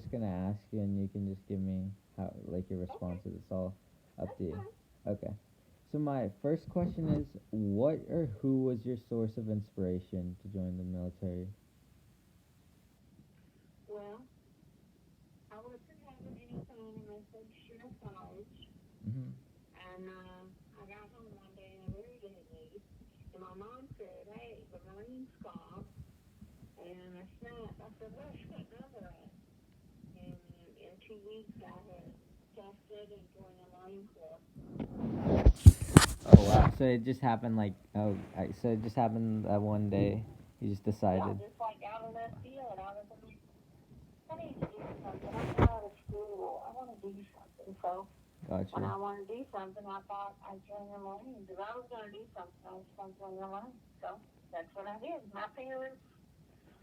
just gonna ask you, and you can just give me how like your Okay, responses. It's all up that's to you. fine. Okay. So my first question is, what or who was your source of inspiration to join the military? Well, I wasn't having any fun in my first year of college, Mhm. and I got home one day and I really didn't need. And my mom said, "Hey, the Marines called," and I snapped. I said, "Where's that number at?" And in 2 weeks, I had tested and joined the Marine Corps. Oh wow! So it just happened so it just happened that one day. You just Yeah, decided. just like out of left field, I was like, I need to do something. I'm out of school. I want to do something. So Got when you. I wanted to do something, I thought I'd join the Marines. If I was going to do something, I was going to join the Marines. So that's what I did. My parents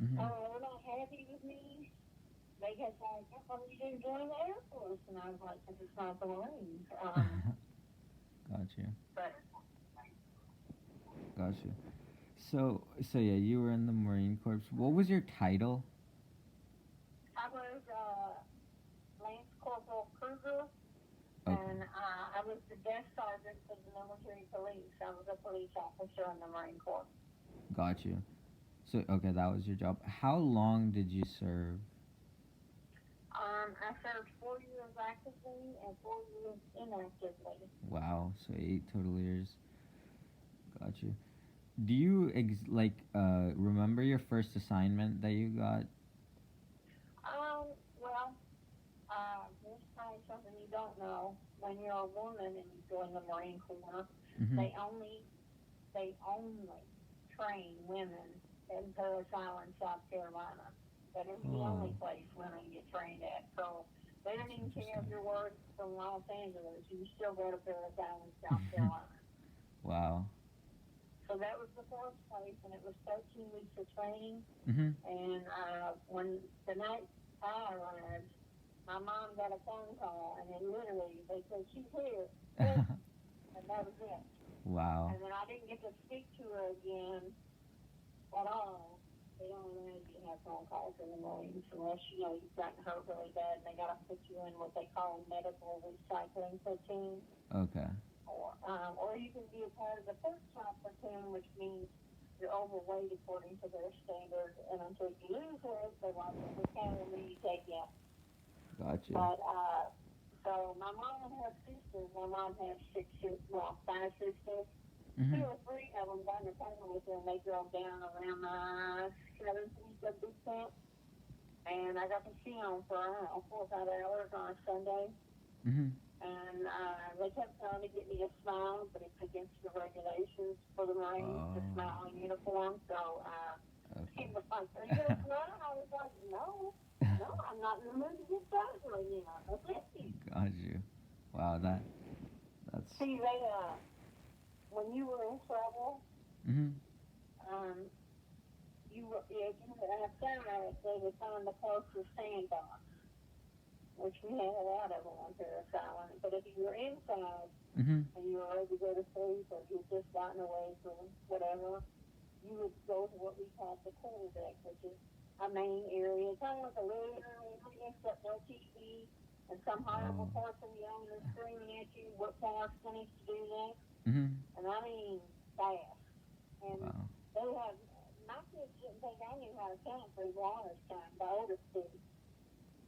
Mhm. were not happy with me. They kept saying, "How come you didn't join the Air Force?" And I was like, "Because it's not the Marines." Got you. But Got you. So yeah, you were in the Marine Corps. What was your title? I was Lance Corporal Kruger, Okay. and I was the desk sergeant for the military police. I was a police officer in the Marine Corps. Got you. So okay, that was your job. How long did you serve? I served 4 years actively and 4 years inactively. Wow, so 8 total years. Got you. Do you remember your first assignment that you got? Well, this probably something you don't know. When you're a woman and you join the Marine Corps, Mhm. they only they only train women in Paris Island, South Carolina. That is the Oh, only place women get trained at. So they don't that's even care if interesting. you're working from Los Angeles. You still go to Paris Island, South Carolina. Wow. So that was the first place, and it was 13 weeks of training. Mhm. And when the night I arrived, my mom got a phone call, and then literally they said, "She's here," and that was it. Wow. And then I didn't get to speak to her again at all. They don't allow you to have phone calls in the Marines unless you've gotten hurt really bad, and they got to put you in what they call a medical recycling platoon, Okay. or you can be a part of the first shot platoon, which means you're overweight according to their standards, and until you lose weight, they watch every counter you take in. Got you. But so my mom and her sisters, my mom has five sisters. Two Mhm. or three of them got in the car with her, and they drove down around the seventh week of boot camp. And I got to see them for, I don't know, 4 or 5 hours on a Sunday. Mhm. And they kept trying to get me to smile, but it's against the regulations for the Marines to Oh. smile in uniform. So he Okay. was like, "Are you going to smile?" I was like, "No, no, I'm not in the mood to get started right now. That's it." Got you. Wow, that's. See, when you were in trouble, Mhm. um, if you were outside, they would find the closest sandbox, which we had a lot of them on Paris Island. But if you were inside Mhm. and you were ready to go to sleep, or you had just gotten away from whatever, you would go to what we called the quarterdeck, which is a main area, kind of like a living room, except no TV, and some Oh. horrible person yelling and screaming at you what task needs to do next. Mhm. And I mean fast. And Wow. they have my kids didn't think I knew how to count for honors time. The oldest did,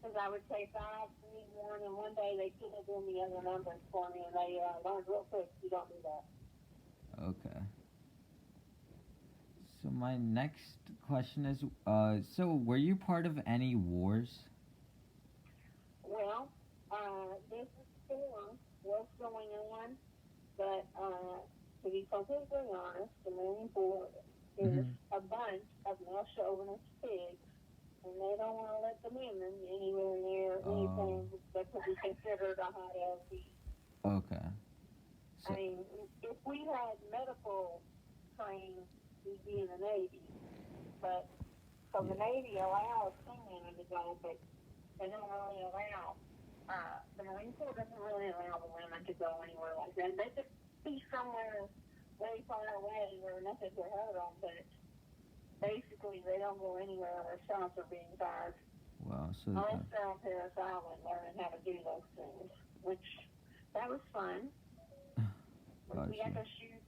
because I would say 5, 3, 1, and one day they couldn't do the other numbers for me, and they learned real quick. You don't do that. Okay. So my next question is, so were you part of any wars? Well, this storm was going on, but to be completely honest, the Marine Corps is Mhm. a bunch of male chauvinist pigs, and they don't want to let the women anywhere near Oh. anything that could be considered a hot LP. Okay. I So. mean, if we had medical training, we'd be in the Navy. But so Yeah. the Navy allows some women to go, but they don't really allow. The Marine Corps doesn't really allow the women to go anywhere like that. They could be somewhere very far away where nothing could hurt them, but basically they don't go anywhere where shots are being fired. Wow. So, I went down Paris Island learning how to do those things, which that was fun. We got gotcha. to shoot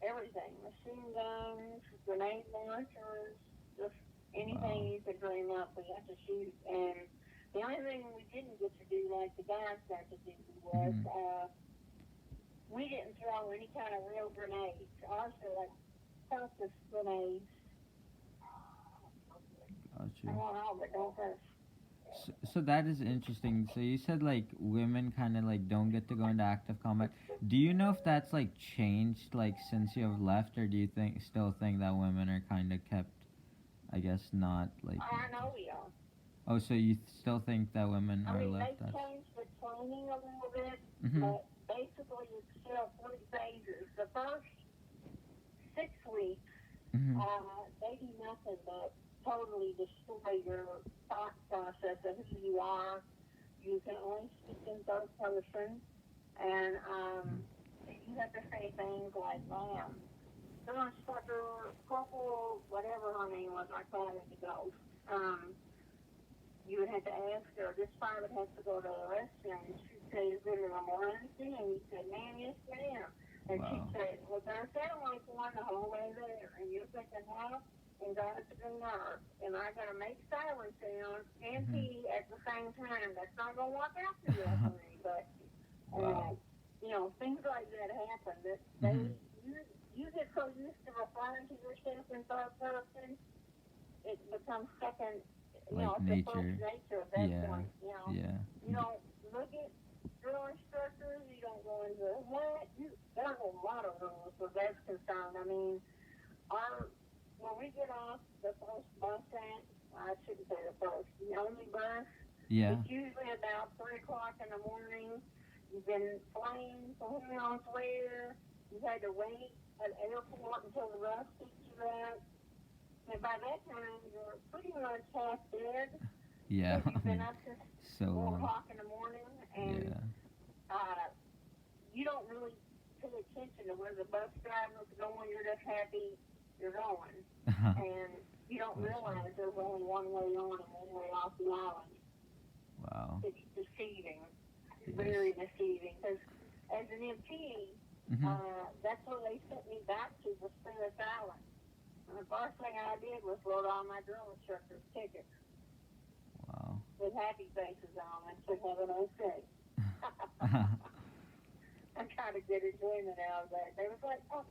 everything: machine guns, grenade launchers, just Wow. anything you could dream up. We got to shoot, and the only thing we didn't get to do, like the guys got to do, was Mhm. we didn't throw any kind of real grenades. Ours were like purpose grenades. I Gotcha. don't know, but don't hurt. So that is interesting. So you said like women kind of like don't get to go into active combat. Do you know if that's like changed like since you have left, or do you think that women are kind of kept, I guess, not like I know we are. Oh, so you still think that women I are mean, left they as changed the training a little bit, Mhm. but basically it's still 3 phases. The first 6 weeks, Mhm. they do nothing but totally destroy your thought process of who you are. You can only speak in third person, and you have to say things like, ma'am, instructor, corporal, whatever her name was, I call it the ghost. You would have to ask her, this pilot has to go to the restroom. And she'd say, is it an emergency? And you'd say, ma'am, yes, ma'am. And she'd Wow. say, well, there's sound like one the whole way there. And you're thinking, how? And God's a nerve. And I got to make siren sound and Mhm. pee at the same time. That's not going to work out too well for me. But, Wow. things like that happen. That Mhm. you get so used to referring to yourself in third person, it becomes second, Like it's the first nature. nature at that Yeah. point, Yeah. You don't look at drill instructors, you don't go into what? There's a lot of rules where that's concerned. I mean, when we get off the first bus at, I shouldn't say the first, the only bus, Yeah. it's usually about 3 o'clock in the morning. You've been flying from who knows where. You had to wait at the airport until the bus picked you up. And by that time, you're pretty much half dead Yeah. because you've been up since So 4 long. o'clock in the morning, and Yeah. uh, you don't really pay attention to where the bus driver's going. You're just happy you're going, and you don't Gotcha. realize there's only one way on and one way off the island. Wow. It's deceiving, Yes. very deceiving. Because as an MP, Mhm. that's when they sent me back to the Spirit Island. And the first thing I did was load all my drill instructor's tickets Wow. with happy faces on and said, have a nice day. I'm trying to get enjoyment out of that. They was like, oh,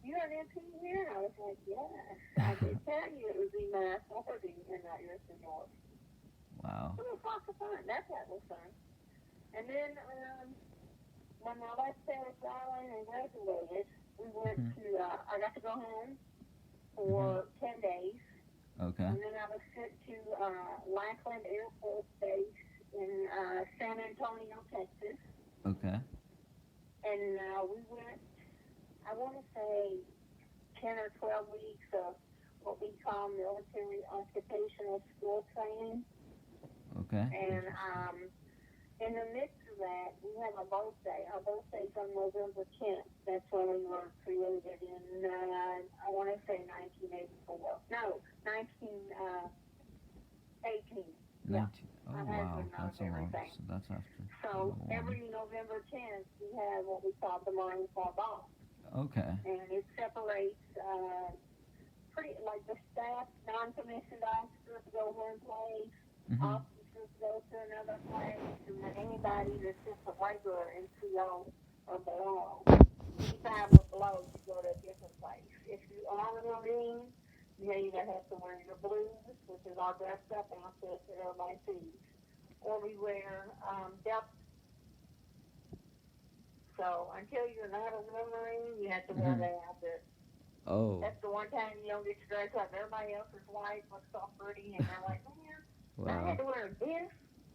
you're an MP here? I was like, yes. I did tell you it would be my authority and not yours to yours. Wow. It was lots of fun. That was fun. And then when I left Paris Island and graduated, we went Mhm. to, I got to go home Mhm. for 10 days. Okay. And then I was sent to Lackland Air Force Base in San Antonio, Texas. Okay. And we went, I want to say, 10 or 12 weeks of what we call military occupational school training. Okay. And Interesting. in the midst of that, we have a birthday. Our birthday's on November 10th. That's when we were created in, I want to say 1984. No, 1918. Yeah. 19. My Oh wow, husband knows that's a long. everything. So that's after So World War One. every November 10th, we have what we call the Marine Corps Ball. Okay. And it separates pretty like the staff, non-commissioned officers go one place, Mhm. officers go to another place, and then anybody that's just a regular NCO or below. 85 or below, you go to a different place. If you are a Marine, you either have to wear your blues, which is our dressed up outfit that everybody sees, or we wear delta. So until you're not a real Marine, you have to wear Mhm. that outfit. Oh. That's the one time you don't get to dress up. Everybody else's wife looks so pretty, and they're like, man, I had Wow. to wear this.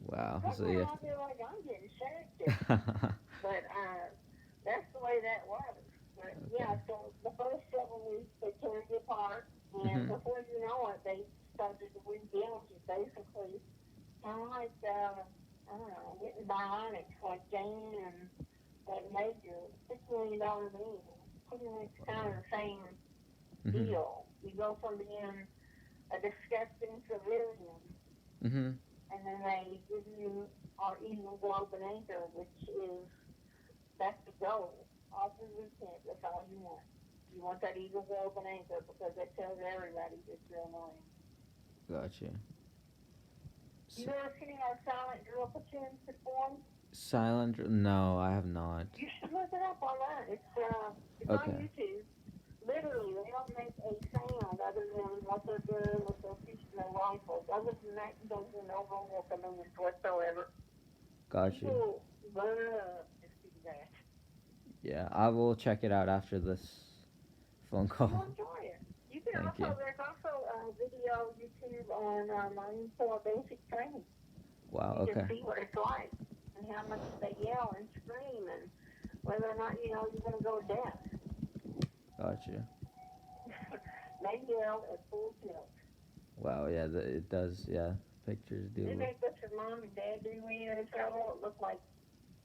Wow. So Sometimes you I have feel like I'm getting shafted. to. But that's the way that was. But Okay. yeah, so the first 7 weeks they tear you apart, and Mhm. before you know it, they started to rebuild you basically, kind of like I don't know, getting bionics like Jane and that Major $6 million man. Pretty much kind of the same Mhm. deal. You go from being a disgusting civilian, Mhm. and then they give you our Eagle Globe and Anchor, which is that's the goal. All through the weekend, that's all you want. You want that Eagle Globe and Anchor because it tells everybody that you're annoying. Gotcha. You S- ever seen our silent drill platoons perform? No, I have not. You should look it up online. It's on Okay. YouTube. Literally, they don't make a sound other than what they're doing with their piece of their rifles. Other than that, you don't hear no vocal commands whatsoever. Gotcha. People love to see that. Yeah, I will check it out after this phone You'll call. enjoy it. You can Thank you. also, there's also a video YouTube on Marine Corps basic training. Wow. You can Okay. see what it's like and how much they yell and scream and whether or not, you're going to go deaf. Gotcha. They yell at full tilt. Wow. Yeah. It does. Yeah. Pictures do Then look. they put your mom and dad do when you're in trouble. It looked like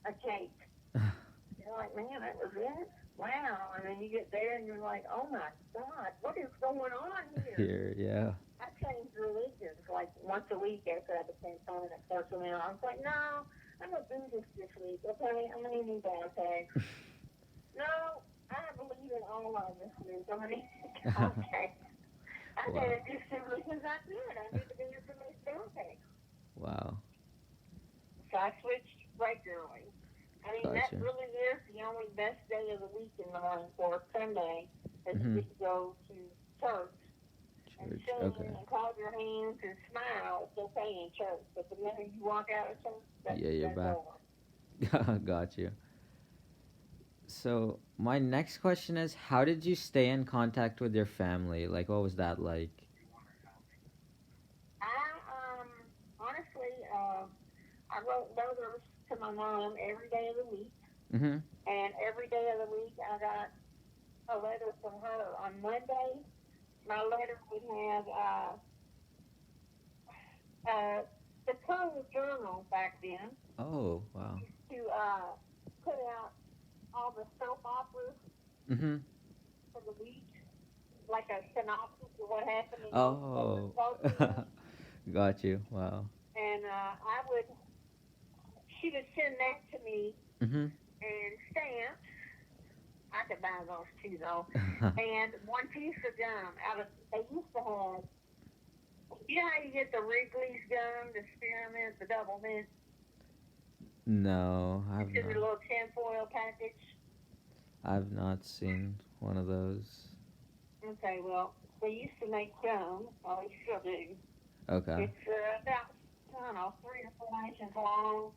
a cake. You're like, man, that was it? Wow. And then you get there and you're like, oh my God, what is going on here? Here. Yeah. I changed religions like once a week after I became permanent personnel. I was like, no, I'm a Buddhist this week, okay? I'm going to need baptized. No, I believe in all of this. I'm going to need contact. I Wow. did it just simply because I could. I need to be here for my contact. Wow. So I switched regularly. I mean, that Gotcha. really is the only best day of the week in the Marine Corps, Sunday, is Mhm. you get to go to church and Church. sing Okay. and clap your hands and smile. It's okay in church, but the minute you walk out of church, Yeah, you're that's back. over. Got you. So my next question is, how did you stay in contact with your family? Like, what was that like? Honestly, I wrote letters to my mom every day of the week, Mhm. and every day of the week I got a letter from her. On Monday, my letter would have the Code Journal back then Oh, wow. used to put out all the soap operas Mhm. for the week, like a synopsis of what happened in each favorite Oh. soap opera. Got you. Wow. And she would send that to me Mhm. and stamps. I could buy those too, though. And one piece of gum they used to have, you know how you get the Wrigley's gum, the spearmint, the double mint? No, It's I've in not. a little tinfoil package. I've not seen one of those. Okay, well, they used to make gum, or they still do. Okay. It's about, I don't know, 3 or 4 inches long,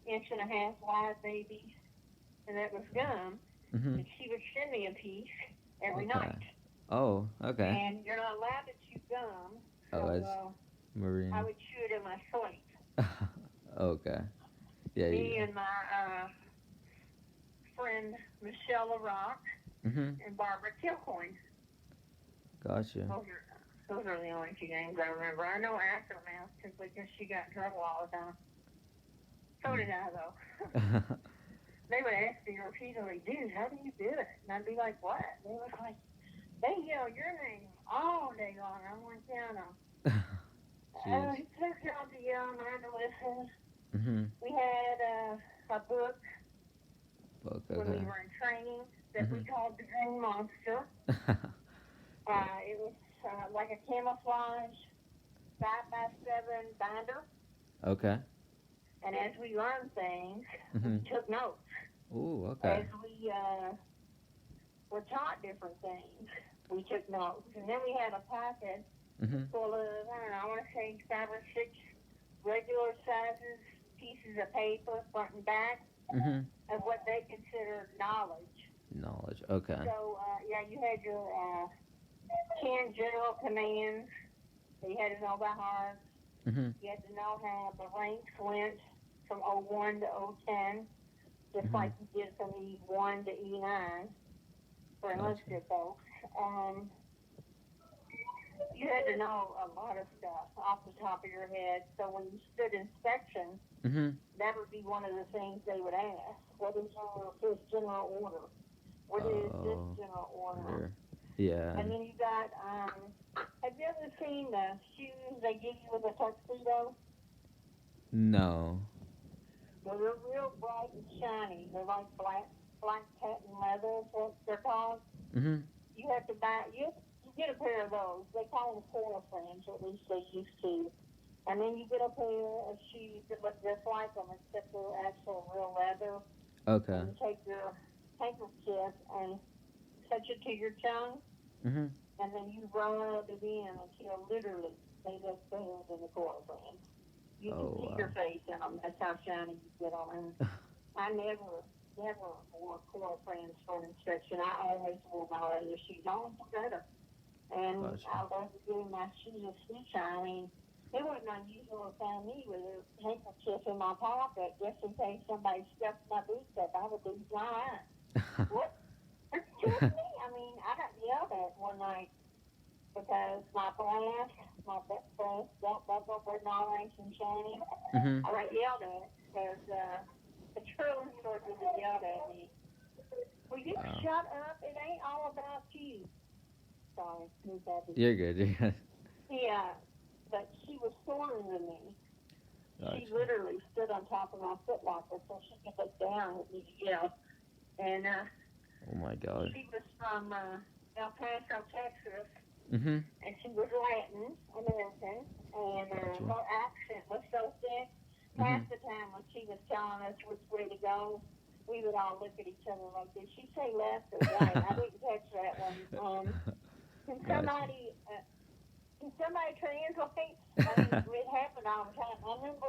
inch and a half wide, maybe. And that was gum. Mhm. And she would send me a piece every Okay. night. Oh, okay. And you're not allowed to chew gum, so Oh, as I Marine. would chew it in my sleep. Okay. Yeah, Me yeah. and my friend Michelle LaRock Mhm. and Barbara Kilcoin. Gotcha. Those are the only 2 names I remember. I know Aftermath simply because she got in trouble all the time. So did I, though. They would ask me repeatedly, dude, how do you do it? And I'd be like, what? They was like, they yell your name all day long. I'm like, yeah, I know. Jeez. It's their job to yell, mine to listen. Mhm. We had a book Book. when we Okay. were in training that we Mhm. called The Green Monster. Yeah. It was like a camouflage 5x7 binder. Okay. And as we learned things, we Mhm. took notes. Ooh. As Okay. we were taught different things, we took notes. And then we had a packet Mhm. full of, I don't know, I want to say 5 or 6 regular sizes pieces of paper, front and back, Mhm. of what they considered knowledge. Knowledge. Okay. So, yeah, you had your 10 general commands that you had to know by heart. Mhm. You had to know how the ranks went from O1 to O10, just like Mhm. you did from E1 to E9 for Gotcha. enlisted folks. You had to know a lot of stuff off the top of your head. So when you stood inspection, Mhm. that would be one of the things they would ask. What is your first general order? What is this Oh. general order? There. Yeah. And then you got Have you ever seen the shoes they give you with a tuxedo? No. Well, they're real bright and shiny. They're like black patent leather, is what they're called. Mhm. You have to buy, you get a pair of those. They call them Cora frames, or at least they used to. And then you get a pair of shoes that look just like them, except they're actual real leather. Okay. And you take your handkerchief and touch it to your tongue, Mhm. and then you rub it in until literally they look better than the Cora frames. You can Oh see wow. your face in them. That's how shiny you get on them. I never wore Cora frames for inspection. I always wore my leather shoes. I always look better. And Gotcha. I love doing my shoes sunshine. I mean, it wasn't unusual to find me with a handkerchief in my pocket just in case somebody stuffed my boots up. I would lose my mind. What? Are you kidding me? I mean, I got yelled at one night because my belt buckle was not nice and shiny. Mhm. I got yelled at because the trailer store just yelled at me. Will you Wow. shut up? It ain't all about you. Sorry, who's that? You're good. You're good. Yeah, but she was shorter than me. She Gotcha. literally stood on top of my footlocker so she could look down at me to yell. And Oh my god. she was from El Paso, Texas, Mhm. and she was Latin American, and Gotcha. her accent was so thick. Half Mhm. the time when she was telling us which way to go, we would all look at each other like, did she say left or right? I didn't catch that one. Can Gotcha. somebody can somebody translate? I mean, it happened all the time. I remember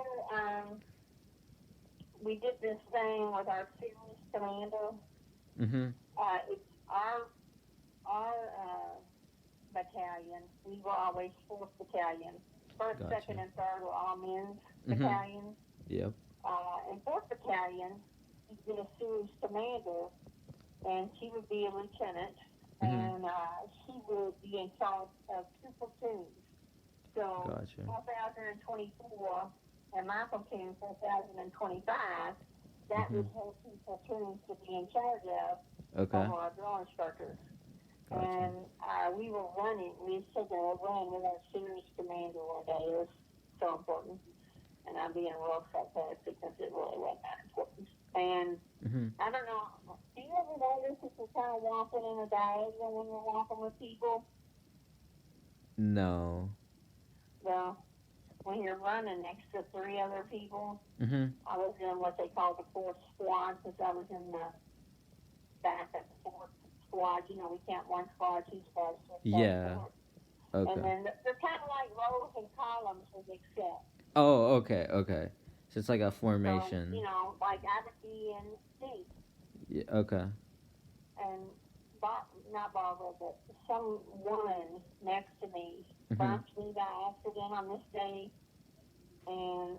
we did this thing with our series commander. Mhm. It's our battalion. We were always fourth battalion. First, Gotcha. second, and third were all men's Mhm. battalions. Yep. And fourth battalion, he'd been a series commander, and he would be a lieutenant, Mhm. and he would be in charge of two platoons. So Gotcha. 2024 and my platoon 2025, that was Mhm. her two platoons to be in charge of Okay. over our drill instructors. Gotcha. And we were running. We took a run with our series commander one day. It was so important. And I'm being real sarcastic because it really wasn't that important. And Mhm. I don't know. Do you ever notice if you're kind of walking in a diagonal when you're walking with people? No. Well, when you're running next to three other people, Mhm. I was in what they call the fourth squad because I was in the back of the fourth squad. You know, we count one squad, two squads, three squads, Yeah. four. And Okay. then they're kind of like rows and columns with except. Oh, okay. Okay. So it's like a So, formation. like I would be in C. Yeah. Okay. And not Barbara, but someone next to me Mhm. bumped me by accident on this day, and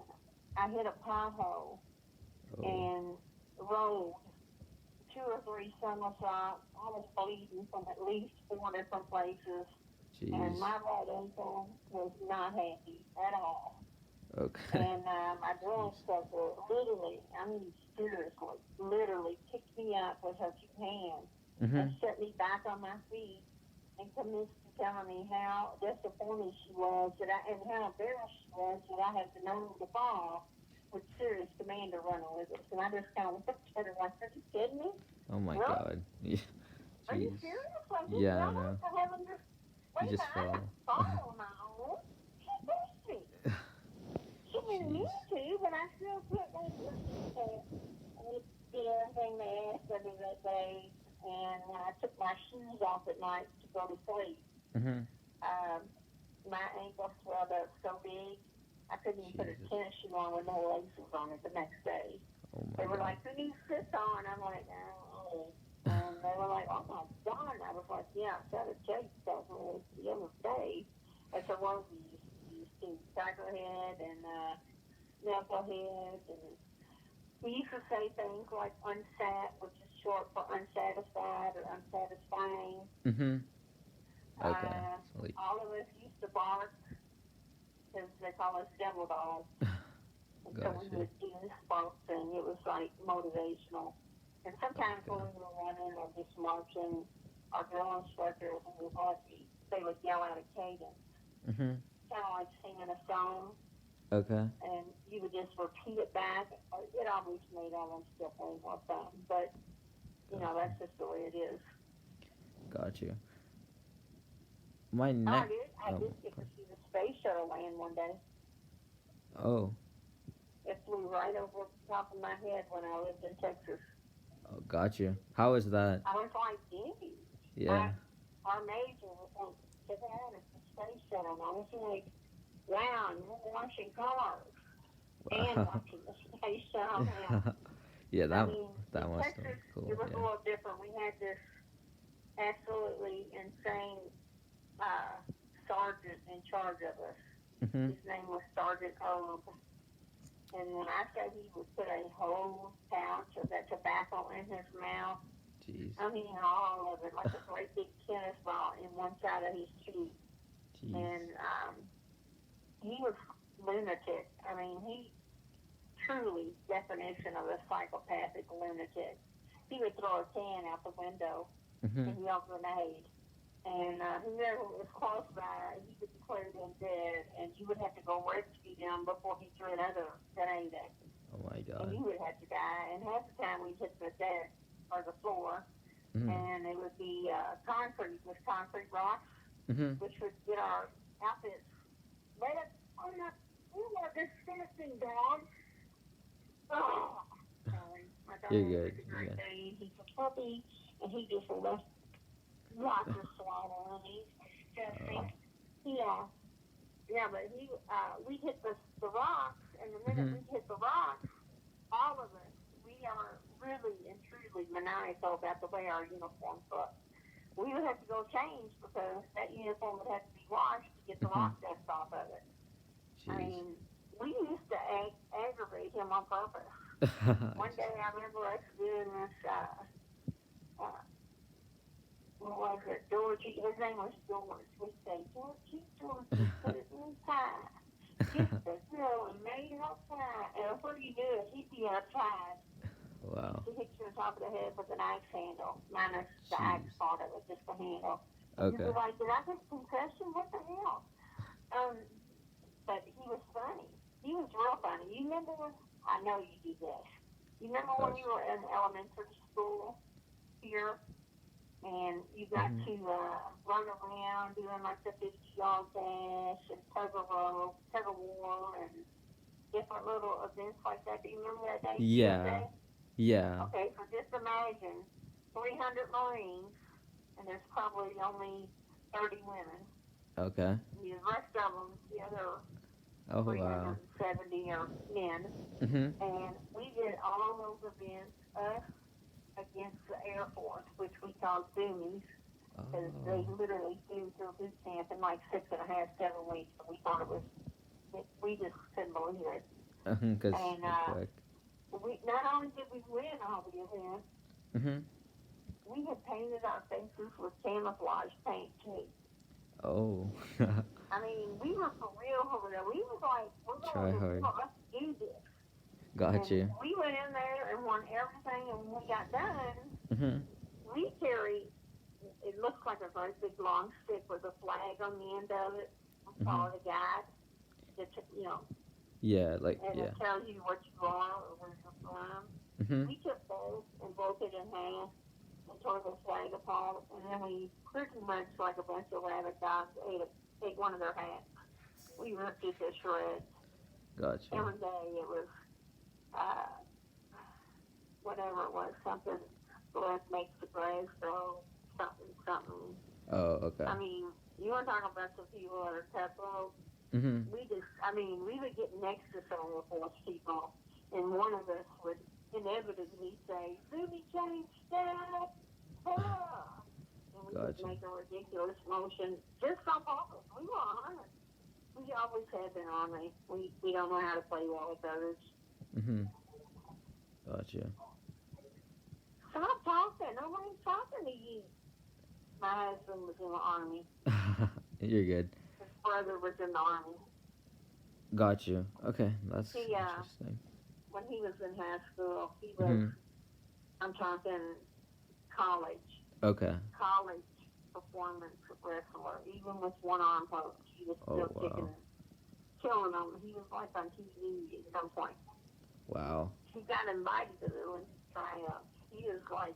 I hit a pothole Oh. and rolled two or three somersaults. I was bleeding from at least four different places, and Jeez. my right ankle was not happy at all. Okay. And my drill Jeez. instructor literally, I mean seriously, literally picked me up with her two hands and Mhm. set me back on my feet and commenced to telling me how disappointed she was and how embarrassed she was that I had the nerve to fall with serious commander running with us. And I just kind of looked at her like, are you kidding me? Oh my Really? god. Yeah. Are you Jeez. serious? Like this Yeah, I runner? know. I haven't just, You wait a just minute, I fell. didn't fall on my own. She pushed me. She didn't Jeez. mean to, but I still put my and did everything they asked of me that day. And I took my shoes off at night to go to sleep. Mhm. Um, my ankle swelled up so big, I couldn't even put a Jesus. tennis shoe on with no laces on it the next day. Oh my They were god. like, who needs this on? I'm like, oh. And they were like, oh my God. And I was like, yeah, I got to tell you something the other day. That's a word we used to crackerhead and knucklehead. And we used to say things like unsat, which is short for unsatisfied or unsatisfying. Mhm. Okay. Uh, So like. all of us used to bark because they call us devil dogs. And so we Gotcha. would do this bark thing. It was like motivational. And sometimes Okay. when we were running or just marching, our drill instructor, who was lucky, they would yell out a cadence, Mhm. kind of like singing a song, Okay. and you would just repeat it back. It always made all them still way more fun, but Gotcha. that's just the way it is. Got you. My Oh, next. I Oh. did get to see the space shuttle land one day. Oh. It flew right over the top of my head when I lived in Texas. Oh. Got you. How was that? I was like, dang. Yeah. Our major was like, to that, it's the space shuttle. And I was like, wow, and we're washing cars and Wow. watching the space shuttle land. Yeah. I That mean, in that must have been Texas, it cool. was a Yeah. little different. We had this absolutely insane sergeant in charge of us. Mhm. His name was Sergeant Old. And when I say he would put a whole pouch of that tobacco in his mouth, Jeez. I mean all of it, like a great big tennis ball in one side of his cheek. Jeez. And he was lunatic. I mean, he truly definition of a psychopathic lunatic. He would throw a can out the window Mhm. and yell grenade. And whoever was close by, he would declare them dead, and you would have to go rescue them before he threw another grenade at you. Oh my And God. you would have to die. And half the time we'd hit the deck or the floor, Mhm. and it would be concrete with concrete rocks, Mhm. which would get our outfits wet. Oh, no, you are disgusting dog. Oh, sorry. My You're dog is good. a You're great good. day. He's a puppy, and he just left lots of slaughter, and he's Oh. disgusting. Yeah, yeah, but we hit the rocks, and the minute Mhm. we hit the rocks, all of us, we are really and truly maniacal about the way our uniforms look. We would have to go change because that uniform would have to be washed to get the Mhm. rock dust off of it. I Jeez. mean, we used to aggravate him on purpose. One day I remember us doing this, uh, what was it, Georgie? His name was George. We'd say, Georgie, put it in pie. Get the girl and made her pie. And before you knew it, he'd be outside. Wow. He hit you on top of the head with an axe handle, minus the axe Jeez. part of it, just the handle. And you'd Okay. be like, did I get a concussion? What the hell? But he was funny. He was real funny. You remember when, I know you do this. You remember when Gosh. you were in elementary school here and you got Mhm. to run around doing like the 50-yard dash and tug of war, and different little events like that. Do you remember that day, Yeah. USA? Yeah. Okay, so just imagine 300 Marines, and there's probably only 30 women. Okay. The rest of them, the other Oh wow. 370 are men. Mhm. And we did all those events, us against the Air Force, which we called Zoomies, because they Oh. literally flew through boot camp in like 6.5, 7 weeks. And we thought it was, we just couldn't believe it. Because And you're quick. we not only did we win all the events, Mhm. we had painted our faces with camouflage paint too. Oh. I mean, we were for real over there. We was like, Try hard. let's do this. Got And you. we went in there and won everything, and when we got done, Mhm. we carried, it looks like a very big long stick with a flag on the end of it. We call Mhm. it a guide. That, Yeah. Like and yeah. it tells you what you are or where you're from. Mhm. We took those and broke it in half and tore the flag apart, and then we pretty much, like a bunch of rabbit dogs, ate one of their hats. We ripped it to shreds. Gotcha. Every day it was, uh, whatever it was, something, blood makes the grass grow, something. Oh. Okay. I mean, you want to talk about some people that are cutthroat. Mhm. We would get next to some of the force people, and one of us would inevitably say, "Ruby James, stop!" And we would Gotcha. make a ridiculous motion just on purpose. We were honest. We always have been honest. We don't know how to play well with others. Mhm. Gotcha. Stop talking. Nobody's talking to you. My husband was in the Army. You're good. His brother was in the Army. Got you. Okay, that's He, interesting. when he was in high school, he was, Mhm. I'm talking college Okay. performance wrestler. Even with one arm hold, he was Oh, still wow. kicking, killing them. He was like on TV at some point. Wow. He got invited to the Olympic tryouts. He is like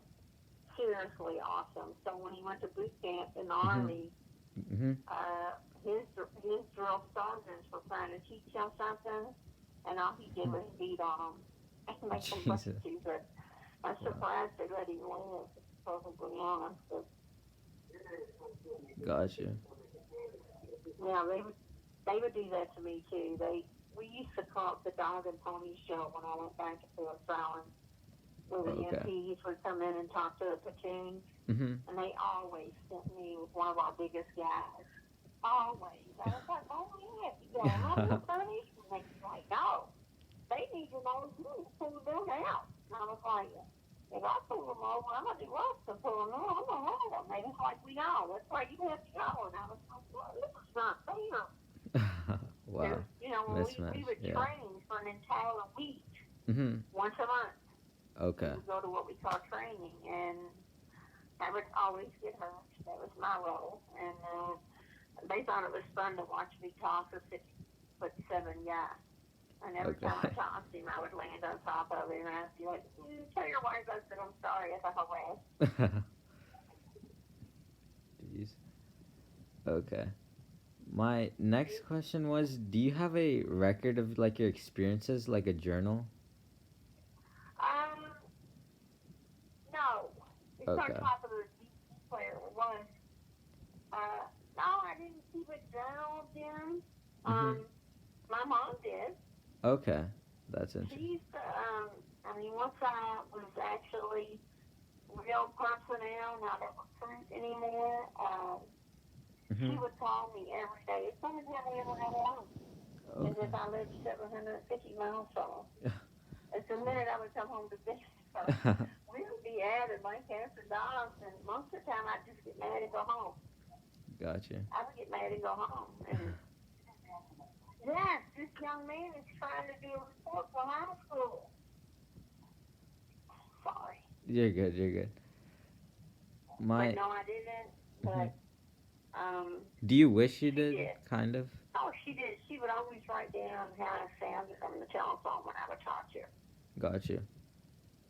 seriously awesome. So when he went to boot camp in the Army, Mhm. his drill sergeants were trying to teach him something, and all he did was beat on them and make them look Jesus. stupid. I'm Wow. surprised they let him live, to be perfectly honest. But, Gotcha. yeah, they would do that to me too. We used to call it the dog and pony show when I went back to Phillips Island, where the Okay. MPs would come in and talk to the platoon, Mhm. and they always sent me with one of our biggest guys. Always. I was like, oh yeah, you got another punish? And they was like, no, they need to know you to pull them out. And I was like, if I pull them over, I'm going to do less than pull them out. I'm going to hold them. They was like, we know. That's why you have to go. And I was like, well, this is not fair. Wow. You know, when we Mismatch. would Yeah. train for an entire week, Mhm. once a month. Okay. We would go to what we call training, and I would always get hurt. That was my role. And they thought it was fun to watch me toss a 6'7" guy. And every time I Okay. tossed him, I would land on top of him, and I'd be like, tell your wife I said I'm sorry if I harassed. Jeez. Okay. My next question was, do you have a record of like your experiences, like a journal? No. It's our Okay. top of the DVD player. It was. No, I didn't keep a journal, Jim. Mhm. My mom did. Okay. That's interesting. She's, once I was actually real personnel, not a recruit anymore, she Mhm. would call me every day. As soon as I ever had one, as Okay. if I lived 750 miles from her. It's the minute I would come home to visit her, we would be at it like cats and dogs, and most of the time I'd just get mad and go home. Gotcha. I would get mad and go home. And yes, this young man is trying to do a report for high school. Sorry. You're good. You're good. But My. no, I didn't. Mhm. But Do you wish you she did? did. Kind of. Oh, she did. She would always write down how I sounded on the telephone when I would talk to her. Gotcha.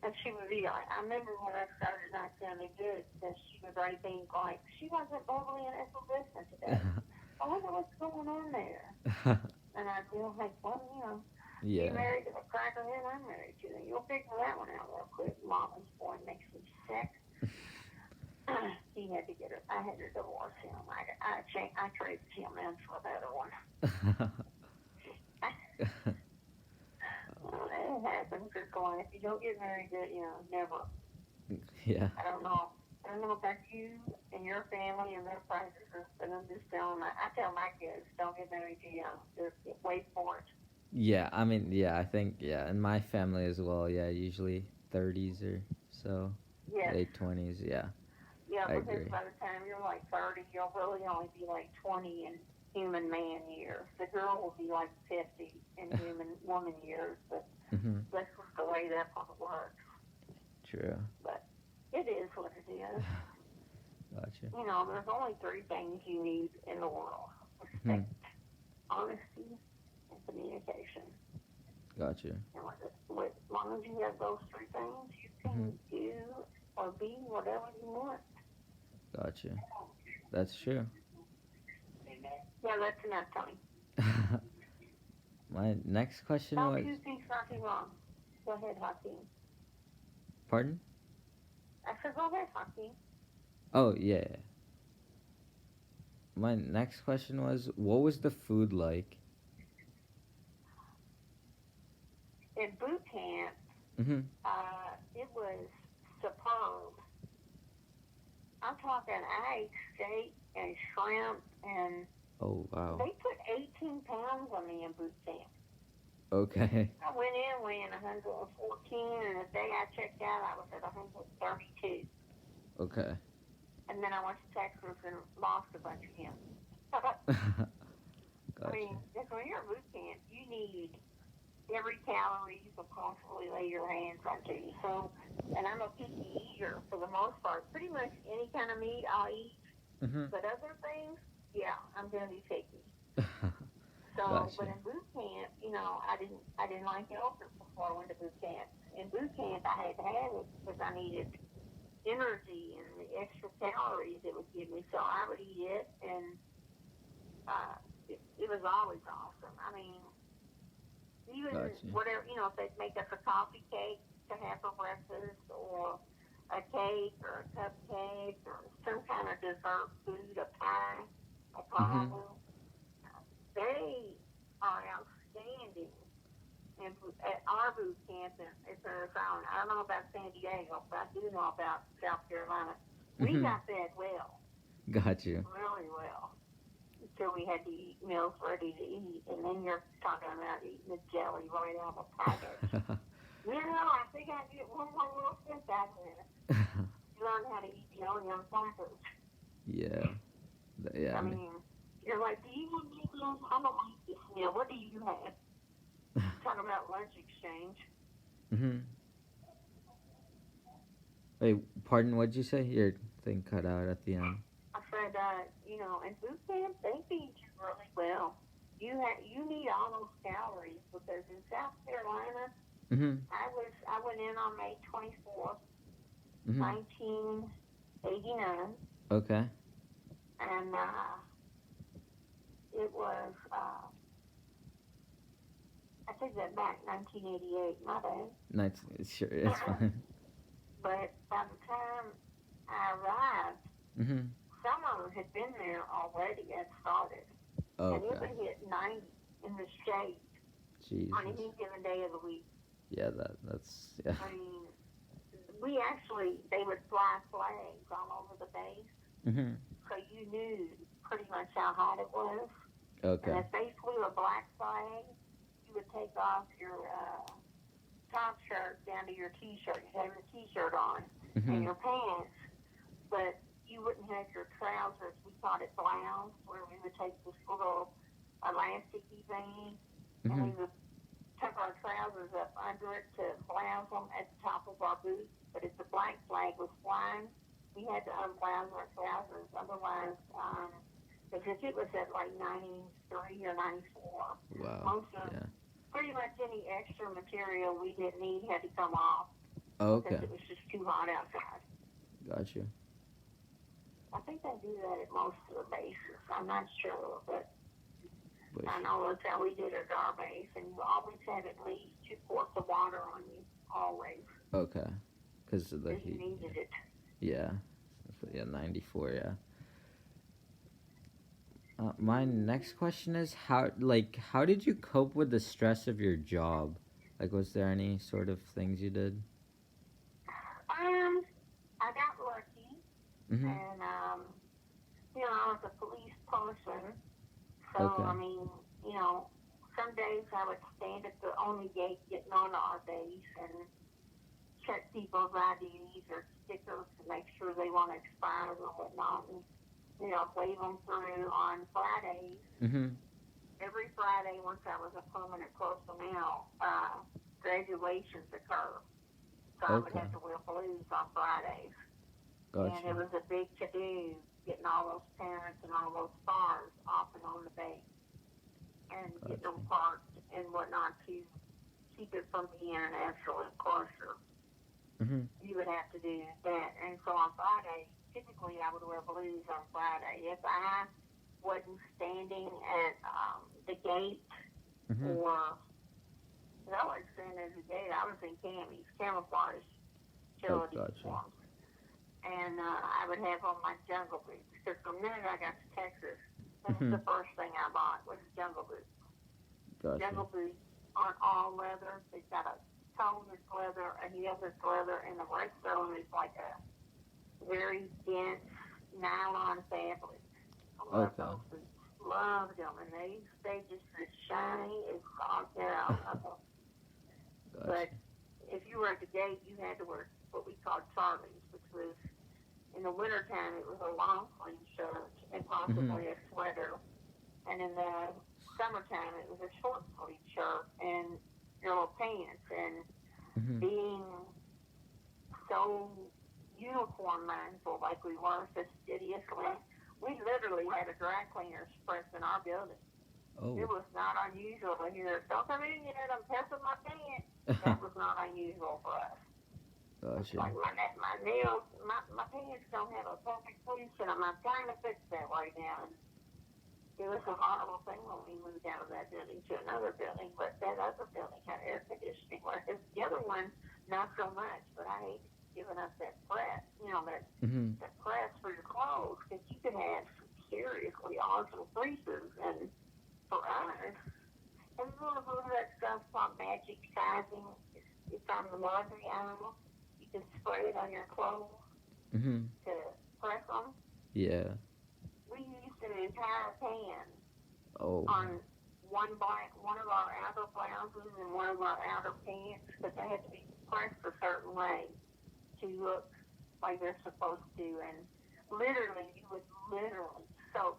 And she would be like, I remember when I started not sounding good, because she would write things like, she wasn't bubbly and effervescent today. I wonder what's going on there. And I'd be like, well, you Yeah. married to a crackerhead, I'm married to. You'll figure that one out real quick. Mama's boy makes me sick. He had to get her. I had to divorce him. I traded him in for a better one. It happens. It's going. If you don't get married, never. Yeah. I don't know. I don't know about you and your family and their practices, but I'm just telling. I tell my kids, don't get married too young. Just wait for it. Yeah. I mean, yeah. I think yeah, in my family as well. Yeah, usually 30s or so, Yes. late 20s. Yeah. Yeah, I because agree. by the time you're like 30, you'll really only be like 20 in human man years. The girl will be like 50 in human woman years, but Mhm. that's just the way that part works. True. But it is what it is. Gotcha. There's only three things you need in the world: Mhm. respect, honesty, and communication. Gotcha. And as long as you have those three things, you Mhm. can do or be whatever you want. Gotcha. That's true. Yeah, that's enough, Tony. My next question Tell was, two things not too long. Go ahead, Hakeem. pardon? I said, go ahead, Hakeem. Oh yeah. My next question was, what was the food like? In boot camp, Mhm. it was superb. I'm talking, I ate steak and shrimp, and Oh wow. they put 18 pounds on me in boot camp. Okay. I went in weighing 114, and the day I checked out, I was at 132. Okay. And then I went to Texas and lost a bunch of him. I Gotcha. mean, when you're at boot camp, you need every calorie you can possibly lay your hands onto. So, and I'm a picky eater for the most part. Pretty much any kind of meat I'll eat. Mhm. But other things, yeah, I'm gonna be picky. So, but Gotcha. in boot camp, I didn't like yogurt before I went to boot camp. In boot camp, I had to have it because I needed energy and the extra calories it would give me. So I would eat it, and it was always awesome. I mean, even Gotcha. whatever, if they'd make us a coffee cake to have for breakfast, or a cake, or a cupcake, or some kind of dessert food, a pie, a Mhm. caramel, they are outstanding. And at our boot camp in Arizona, I don't know about San Diego, but I do know about South Carolina. We Mhm. got fed well, Got you. really well, until we had to eat meals ready to eat. And then you're talking about eating the jelly right out of a packet. I think I get one more little sip out of it. You learn how to eat jelly on crackers. Yeah. Yeah. I mean, you're like, do you want me to? I don't like this meal. What do you have? Talking about lunch exchange. Mhm. Wait, pardon, what'd you say? Your thing cut out at the end. I said, in boot camp they feed you really well. You need all those calories because in South Carolina, Mhm. I went in on May 24th, Mhm. 1989, Okay. and it was I take that back, 1988, my bad. Nice. Sure, it's fine. But by the time I arrived, Mhm. summer had been there already and started, and it Okay. would hit 90 in the shade on Jesus. any given day of the week. Yeah, that's yeah. I mean, they would fly flags all over the base, Mhm. so you knew pretty much how hot it was. And Okay. if they flew a black flag, you would take off your top shirt down to your t-shirt. You'd have your t-shirt on and Mhm. your pants, but you wouldn't have your trousers. We called it blouse, where we would take this little elasticy thing, and we Mhm. would tuck our trousers up under it to blouse them at the top of our boots. But if the black flag was flying, we had to unblouse our trousers. Otherwise, because if it was at like 93 or 94, Wow. most of Yeah. pretty much any extra material we didn't need had to come off because Okay. it was just too hot outside. Got you. I think they do that at most of the bases. I'm not sure, but Bush. I know that's how we did at our base, and you always had at least 2 quarts of water on you, always, Okay. Because of the because you heat. needed it. Yeah. So, yeah, 94. Yeah. My next question is how did you cope with the stress of your job? Like, was there any sort of things you did? Um, I got lucky, Mhm. and I was a police person, so Okay. I mean, you know, some days I would stand at the only gate getting on our base and check people's IDs or stickers to make sure they weren't expired or whatnot, and wave them through on Fridays. Mhm. Every Friday, once I was a permanent personnel, graduations occur. So I would Okay. have to wear blues on Fridays. And it Gotcha. was a big to-do getting all those parents and all those stars off and on the base and getting them Gotcha. parked and whatnot to keep it from being an absolute cluster. Mhm. You would have to do that. And so on Friday, typically I would wear blues on Friday. If I wasn't standing at the gate, Mhm. or no, I wasn't standing at the gate, I was in camis, camouflage Oh, utility gotcha. uniforms. And I would have on my jungle boots. Because the minute I got to Texas, that was Mhm. the first thing I bought was jungle boots. Gotcha. Jungle boots aren't all leather. They've got a toe that's leather, a heel that's leather, and the rest of them is like a very dense nylon fabric. I love Okay. those boots. Loved them, and they stay just as shiny as all get out. I love them. Gotcha. But if you were at the gate, you had to wear what we called Charlies, which was in the wintertime it was a long sleeve shirt and Mhm. possibly a sweater, and in the summertime it was a short sleeve shirt and yellow pants. And Mhm. being so uniform mindful like we were fastidiously, We literally had a dry cleaner express in our building. It Oh. was not unusual to hear, don't come in yet, I'm testing my pants. That was not unusual for us. Gotcha. Like my nails, my pants don't have a perfect position, and I'm trying to fix that right now. And it was a horrible thing when we moved out of that building to another building, but that other building had air conditioning, whereas the other one, not so much. But I hate giving up that press, Mhm. that press for your clothes, because you can have some seriously awesome creases. And for us, have you ever heard of that stuff called magic sizing? It's on the laundry aisle. You can spray it on your clothes Mhm. to press them. Yeah. We used an entire pan Oh. on one of our outer blouses and one of our outer pants, because they had to be pressed a certain way to look like they're supposed to. And literally, you would literally soak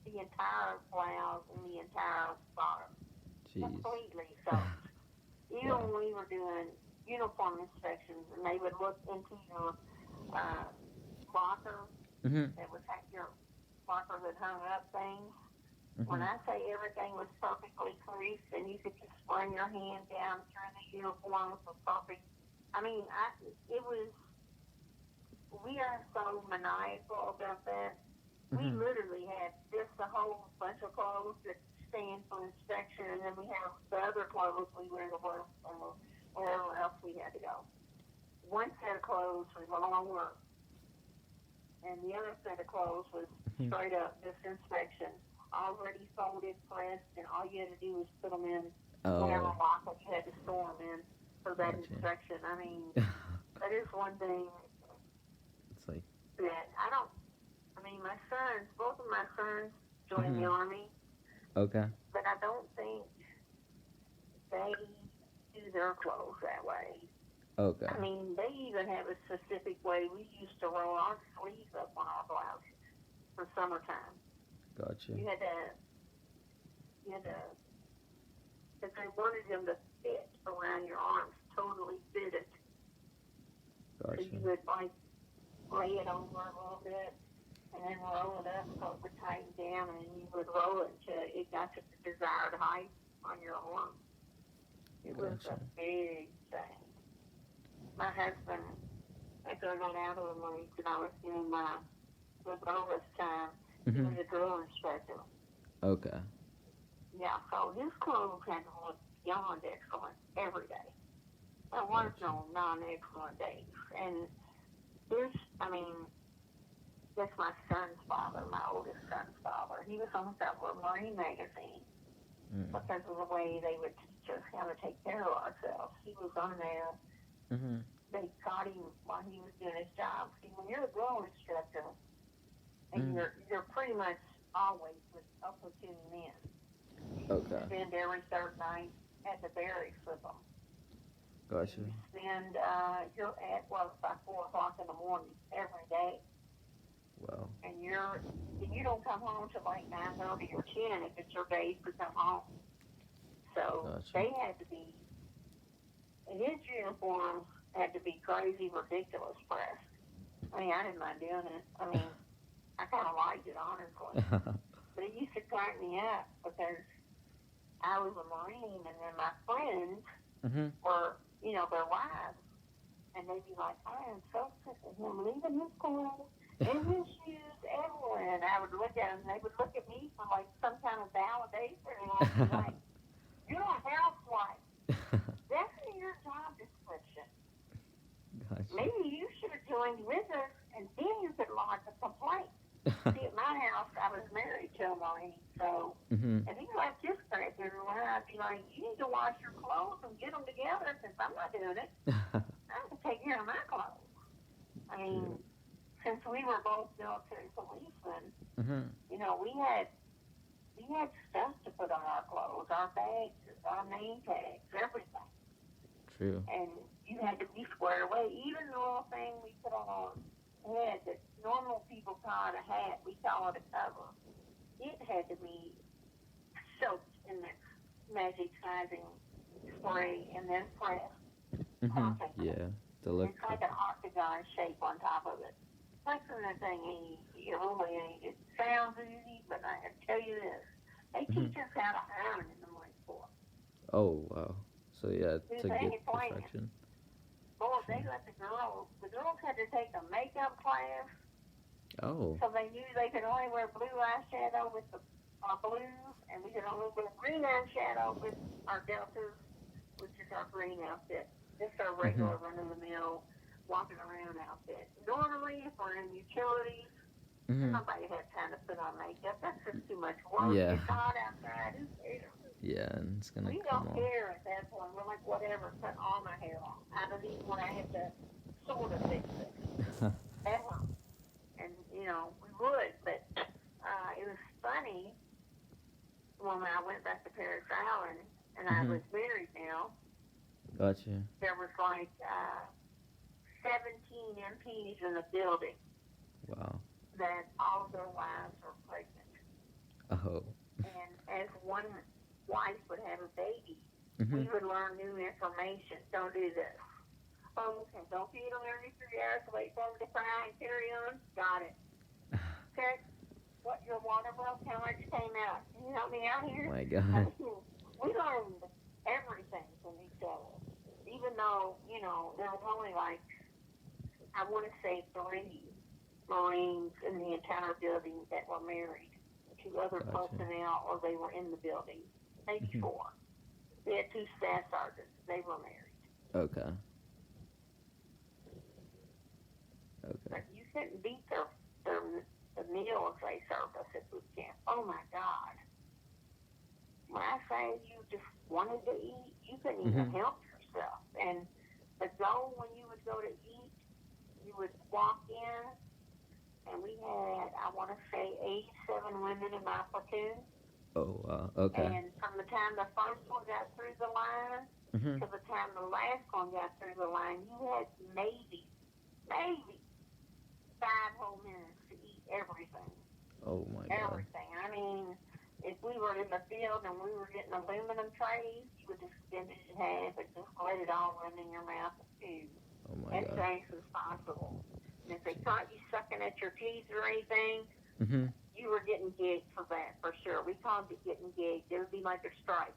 the entire blouse and the entire bottom Jeez. completely soaked. Even Wow. when we were doing uniform inspections, and they would look into your uh, locker Mhm. that was your locker that hung up things. When Mhm. I say everything was perfectly creased and you could just run your hand down through the uniform for perfect, I mean, it was, we are so maniacal about that. We Mhm. literally had just a whole bunch of clothes that stand for inspection, and then we have the other clothes we wear to work or wherever else we had to go. One set of clothes was all work, and the other set of clothes was Mhm. straight up just inspection, already folded, pressed, and all you had to do was put them in whatever Oh. locker you had to store them in for that Gotcha. inspection. I mean, that is one thing It's like. that I don't. I mean, my sons, both of my sons joined the Mhm. army, Okay. but I don't think they do their clothes that way. Okay. I mean, they even have a specific way we used to roll our sleeves up on our blouses for summertime. Gotcha. You had to, you had to, because they wanted them to fit around your arms, totally fitted. So Gotcha. you would like lay it over a little bit and then roll it up so it would tighten down, and you would roll it until it got to the desired height on your arm. It was Gotcha. a big thing. My husband, after I got out of the Marines and I was doing my reservist time, he was Mhm. a drill instructor. Okay. Yeah, so his clothes had to look beyond excellent every day. There was Gotcha. no non-excellent days. And this, I mean, that's my son's father, my oldest son's father. He was on the cover of Marine magazine Mm. because of the way they would teach us how to take care of ourselves. He was on there. Mhm. They caught him while he was doing his job. See, when you're a drill instructor, and Mm. you're pretty much always with a platoon men. You Okay. spend every third night at the barracks with them. Gotcha. You spend you're at work by 4 o'clock in the morning every day, Wow. and you don't come home till like 9:30 or 10 if it's your day to come home. So Gotcha. they had to be, and his uniforms had to be crazy, ridiculous pressed. I mean, I didn't mind doing it. I mean, I kind of liked it honestly, but it used to crack me up because I was a Marine, and then my friends Mhm. were, their wives, and they'd be like, I am so sick of him leaving his clothes and his shoes everywhere. And I would look at them, and they would look at me for like some kind of validation, and I'd be like, you're a housewife. That's in your job description. Gotcha. Maybe you should have joined with us, and then you could lodge a complaint. See, at my house, I was married to a Marine, so Mhm. if he left his crap everywhere, I'd be like, you need to wash your clothes and get them together, since I'm not doing it. I have to take care of my clothes. I mean, True. since we were both military policemen, Mhm. we had stuff to put on our clothes, our bags, our name tags, everything. True. And you had to be squared away. Even the little thing we put on our head that normal people call it a hat, we call it a cover. It had to be soaked in this magic sizing spray and then pressed Mhm. perfectly. Yeah. The And look it's like an perfect. octagon shape on top of it. Fixing that thing ain't easy. It really ain't. It sounds easy, but I can tell you this. They Mhm. teach us how to iron in the Marine Corps. Oh wow. So yeah, it's Dude, a they good ain't playing. profession. Boy, they Sure. let the girls had to take a makeup class, Oh. so they knew they could only wear blue eyeshadow with the blue, and we could only wear green eyeshadow with our deltas, which is our green outfit. Just our Mhm. regular run-of-the-mill walking around outfit. Normally, if we're in utilities, Mhm. nobody has time to put on makeup. That's just too much work. Yeah. It's hot outside. Who cares? Yeah, and it's gonna We come don't off. care at that point. We're like, whatever, cut all my hair off. I don't even when I have to sort of fix it. Ever. And, we would, but it was funny when I went back to Paris Island and I Mhm. was married now, Gotcha. there was like 17 MPs in the building Wow. that all of their wives were pregnant. Oh. And as one wife would have a baby, we Mhm. would learn new information. Don't do this. Oh, okay, don't feed them every 3 hours. Wait for them to cry and carry on. Got it. Check what your water broke, how much came out. Can you help me out Oh here? my I god. mean, we learned everything from each other. Even though, there was only like, I want to say 3 Marines in the entire building that were married to other Gotcha. personnel or they were in the building. Maybe Mhm. 4. We had 2 staff sergeants. They were married. Okay. Okay. But you couldn't beat their the meals they served us at boot camp. Oh my God. When I say you just wanted to eat, you couldn't even Mhm. help yourself. And the goal when you would go to eat, you would walk in, and we had, I want to say, 87 women in my platoon. Oh wow. Okay. And from the time the first one got through the line Mhm. to the time the last one got through the line, you had maybe 5 whole minutes to eat everything. Oh my god. Everything. I mean, if we were in the field and we were getting aluminum trays, you would just spin it in half and just let it all run in your mouth too. Oh my As god. fast as possible. And if they caught you sucking at your teeth or anything, Mhm. you were getting gigged for that for sure. We called it getting gigged. It would be like a strike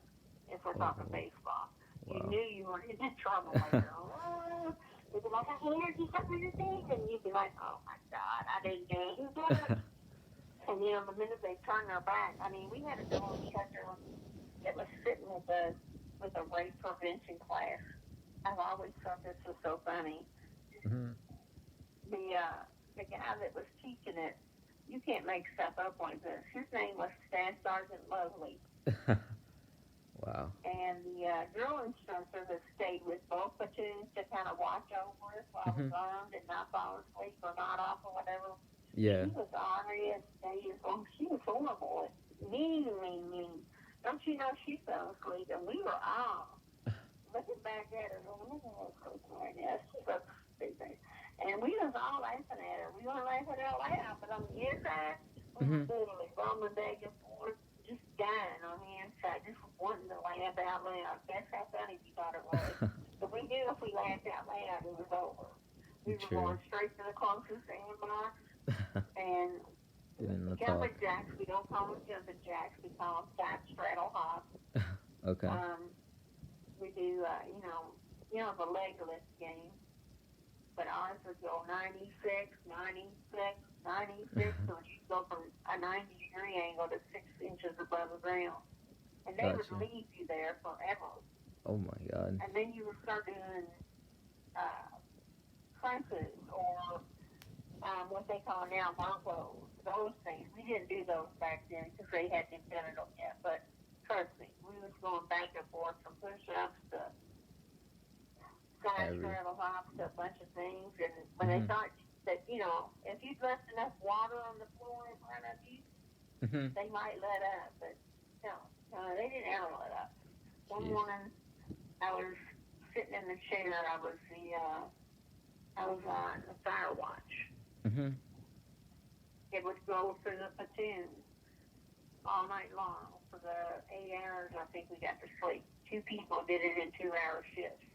if we're talking Oh baseball. You wow. knew you were in trouble later. Oh, they'd be like, I heard you sucking your teeth, and you'd be like, oh my God, I didn't do it. Who did it? And the minute they turn their back, I mean, we had a girl instructor that was sitting with a rape prevention class. I've always thought this was so funny. Mhm. The guy that was teaching it, you can't make stuff up like this. His name was Staff Sergeant Lovely, Wow. and the drill instructor that stayed with both platoons to kind of watch over us while we Mhm. learned and not fall asleep or not off or whatever. Yeah. She was ornery as days long. She was horrible. Mean. Don't you know she fell asleep? And we were all looking back at her, going, look at her sleeping right now. She's so stupid. And we was all laughing at her. We were laughing out loud, but on the inside, we were Mhm. literally bumbling back and forth, just dying on the inside, just wanting to laugh out loud. That's how funny we thought it was. But we knew if we laughed out loud, it was over. We were True. going straight to the closest sandbar. And Doing the talk. jumping jacks, we don't call them jumping jacks, we call them side straddle hops. Okay. We do, the leg lift game, but ours would go 96, 96, 96, so you go from a 90-degree angle to 6 inches above the ground. And they would Gotcha. leave you there forever. Oh my god. And then you would start doing crunches or what they call now Broncos, those things. We didn't do those back then because they hadn't invented them yet. But trust me, we was going back and forth from push-ups to side Every. straddle hops to a bunch of things. And when they Mhm. thought that, if you'd left enough water on the floor in front of you, Mhm. they might let up. But no, they didn't ever let up. One Jeez. morning, I was sitting in the chair. I was on the fire watch. Mhm. It would go through the platoon all night long for the 8 hours I think we got to sleep. 2 people did it in 2-hour shifts.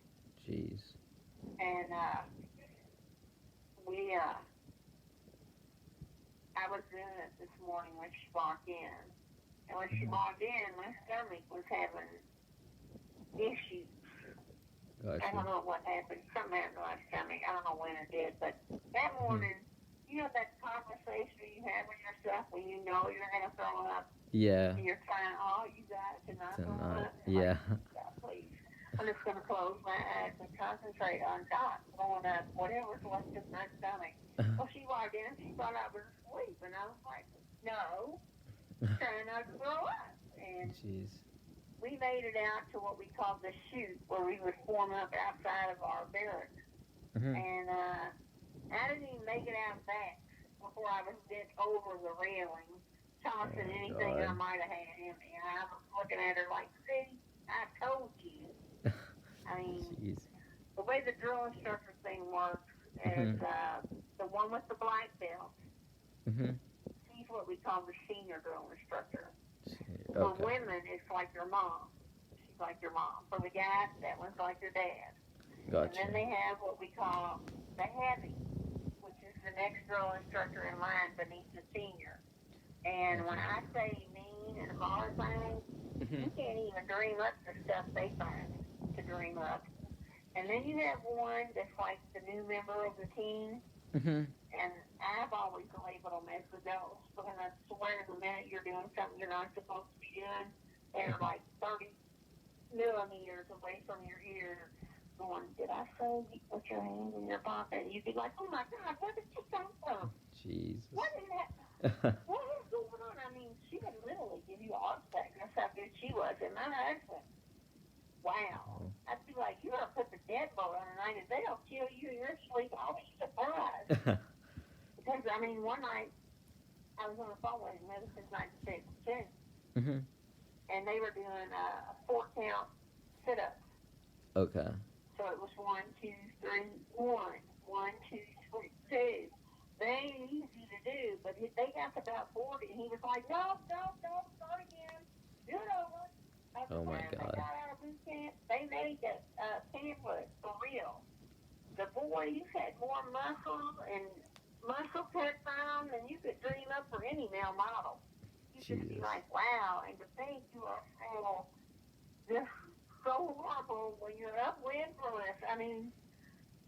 Jeez. And we this morning when she walked in. And when she walked in, my stomach was having issues. I don't Gotcha. know what happened. Something happened to my stomach. I don't know when it did, but that morning, you know that conversation you have with yourself when you know you're going to throw up, Yeah. and you're trying all you got to not To throw not. up? Yeah. Like, God, please. I'm just going to close my eyes and concentrate on not throwing up whatever's left in my stomach. Well, she walked in and she thought I was asleep, and I was like, no, trying not to throw up. And Jeez. we made it out to what we called the chute, where we would form up outside of our barracks. Mhm. And I didn't even make it out back before I was bent over the railing, tossing Oh, anything I God. might have had in me. And I was looking at her like, see, I told you. I mean, Jeez. the way the drill instructor thing works is the one with the black belt, Mhm. she's what we call the senior drill instructor. Shit. For Okay. women, it's like your mom. She's like your mom. For the guys, that one's like your dad. And then Gotcha. they have what we call the heavy, which is the next drill instructor in line beneath the senior. And when I say mean and hard things, you Mhm. can't even dream up the stuff they find to dream up. And then you have one that's like the new member of the team, Mhm. and I've always labeled them as the ghost, because I swear the minute you're doing something you're not supposed to be doing, they're like 30 millimeters away from your ear, going, did I say you put your hand in your pocket? And you'd be like, oh my God, where did you come from? Jesus. What is that? What is going on? I mean, she would literally give you a heart attack. That's how good she was. And my husband, wow. I'd be like, you ought to put the deadbolt on tonight. If they don't kill you in your sleep, I'll be surprised. Because, I mean, one night I was on the phone with Medicine 96, Mhm. and they were doing 4 count sit-ups. Okay. So it was 1, 2, 3, 1, 1, 2, 3, 2. They ain't easy to do, but they got to about 40, and he was like, no, start again. Do it over. That's Oh my when they God. got out of boot camp. They made that pamphlet for real. The boys had more muscle and muscle tech on than you could dream up for any male model. You just be Jesus. like, wow, and to think you are just so horrible when you're upwind from us. I mean,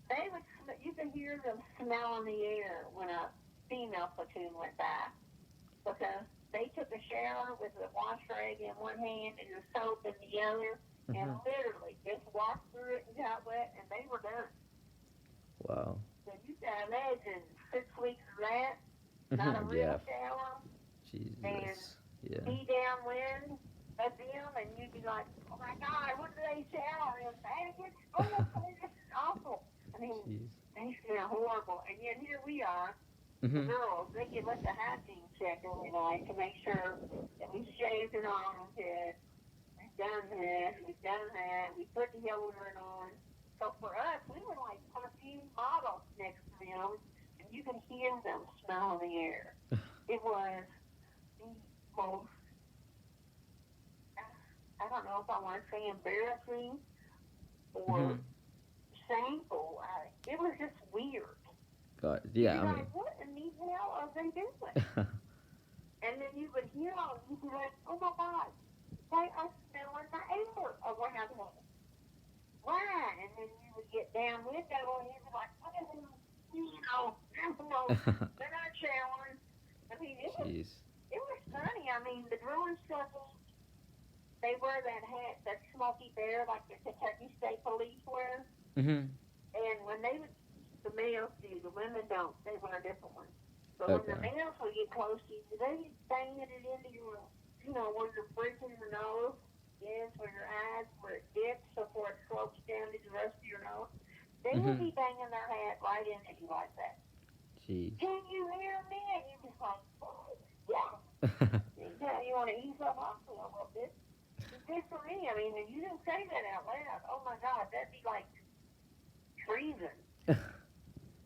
they would, you could hear them smell in the air when a female platoon went by, because they took a shower with a wash rag in one hand and the soap in the other, and Mhm. literally just walked through it and got wet, and they were done. Wow. So you can imagine 6 weeks of that, not a real Yeah. shower, Jesus. Yeah. be downwind of them, and you'd be like, oh my God, what do they shower in? Faggots? Oh, this is awful. I mean, Jeez. they smell horrible. And yet here we are, the Mhm. girls, they give us a hygiene check every night to make sure that we shaved an armpit, we've done this, we've done that, we put deodorant on. So for us, we were like perfume models next to them, and you can hear them smell in the air. It was the most, I don't know if I want to say embarrassing or Mhm. shameful. It was just weird. God. You'd Yeah. be I mean. like, what in the hell are they doing? And then you would hear them, you'd be like, oh my God, they are smelling the air around me. Why? And then you would get down window and you'd be like, oh, they're not showering. I mean, Jeez. it was funny. I mean, the drill instructors, they wear that hat, that smoky bear, like the Kentucky State Police wear. Mhm. And when they would, the males do, the women don't. They wear a different one. But when the Okay. males would get close to you, they banging it into your, where you're breathing your nose. Yes, where your eyes, where it dips before it slopes down to the rest of your nose. They would be Mhm. banging their hat right into you like that. Jeez. Can you hear me? And you're just like, oh, yeah. You want to ease up off me a little bit. It's good for me. I mean, and you didn't say that out loud. Oh my God, that'd be like treason.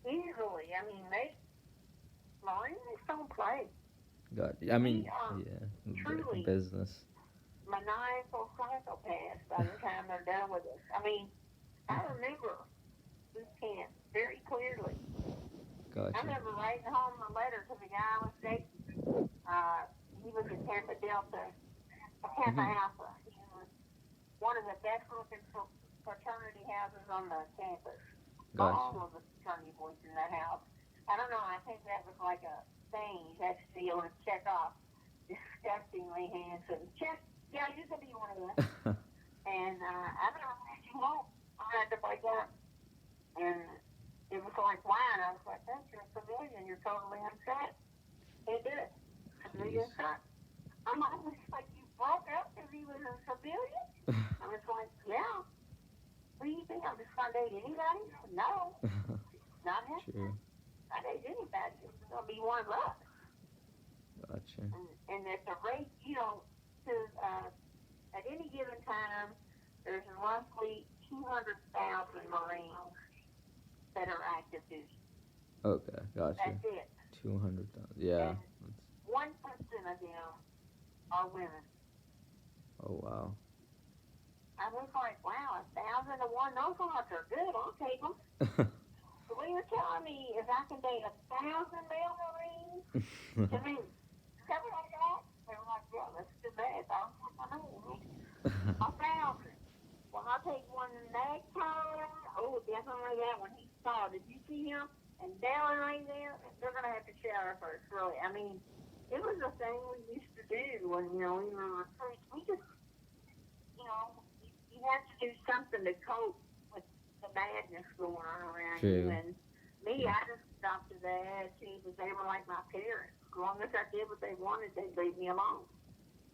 Easily. I mean, Marines don't play. God. I mean. We are Yeah. truly Business. maniacal psychopaths by the time they're done with us. I mean, I remember boot camp very clearly. I Gotcha. remember writing home a letter to the guy I was dating He was in Tampa Delta, Tampa Mhm. Alpha. He was one of the best looking fraternity houses on the campus. Gotcha. All of the fraternity boys in that house. I don't know. I think that was like a thing you had to be able to check off. Disgustingly handsome. Check. Yeah, you could be one of them. And I don't know what you want. I had to break up. And it was like, wow. And I was like, thank you're a civilian. You're totally upset. He did. Jeez. Civilian son. I'm always like, you broke up because he was a civilian? I was like, yeah. What do you think? I'm just going to date anybody? No, not him. True. I date anybody. It's going to be one of us. Gotcha. And at the rate, to, at any given time, there's roughly 200,000 Marines that are active duty. Okay, gotcha. That's it. 200,000. Yeah. And 1% of them are women. Oh wow. I was like, wow, 1,000 to 1. Those odds are good. I'll take them. So what you're telling me is I can date 1,000 male Marines? To me, something like that? They were like, yeah, that's too bad. I was like, I know. 1,000. Well, I'll take one next time. Oh, definitely that one. He saw. Did you see him? And Dallin right there, they're going to have to shower first, really. I mean, it was a thing we used to do when, we were on retreats. We just, you have to do something to cope with the madness going on around you. True. And me, I just adopted the attitude that they were like my parents. As long as I did what they wanted, they'd leave me alone.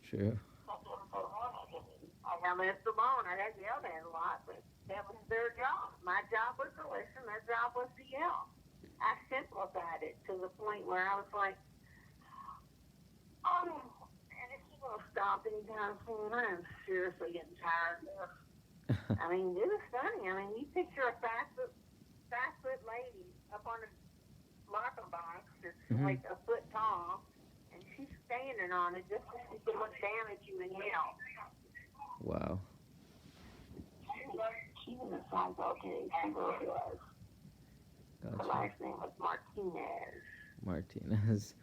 True. I got left alone. I got yelled at a lot, but that was their job. My job was to listen. Their job was to yell. I simplified it to the point where I was like, oh, and if you're going to stop anytime soon, I'm seriously getting tired of this. I mean, it was funny. I mean, you picture a 5 foot lady up on a locker box that's like a foot tall, and she's standing on it just so she can look down at you and yell. Wow. She was a psycho too. She really was. Her Gotcha. last name was Martinez. Martinez.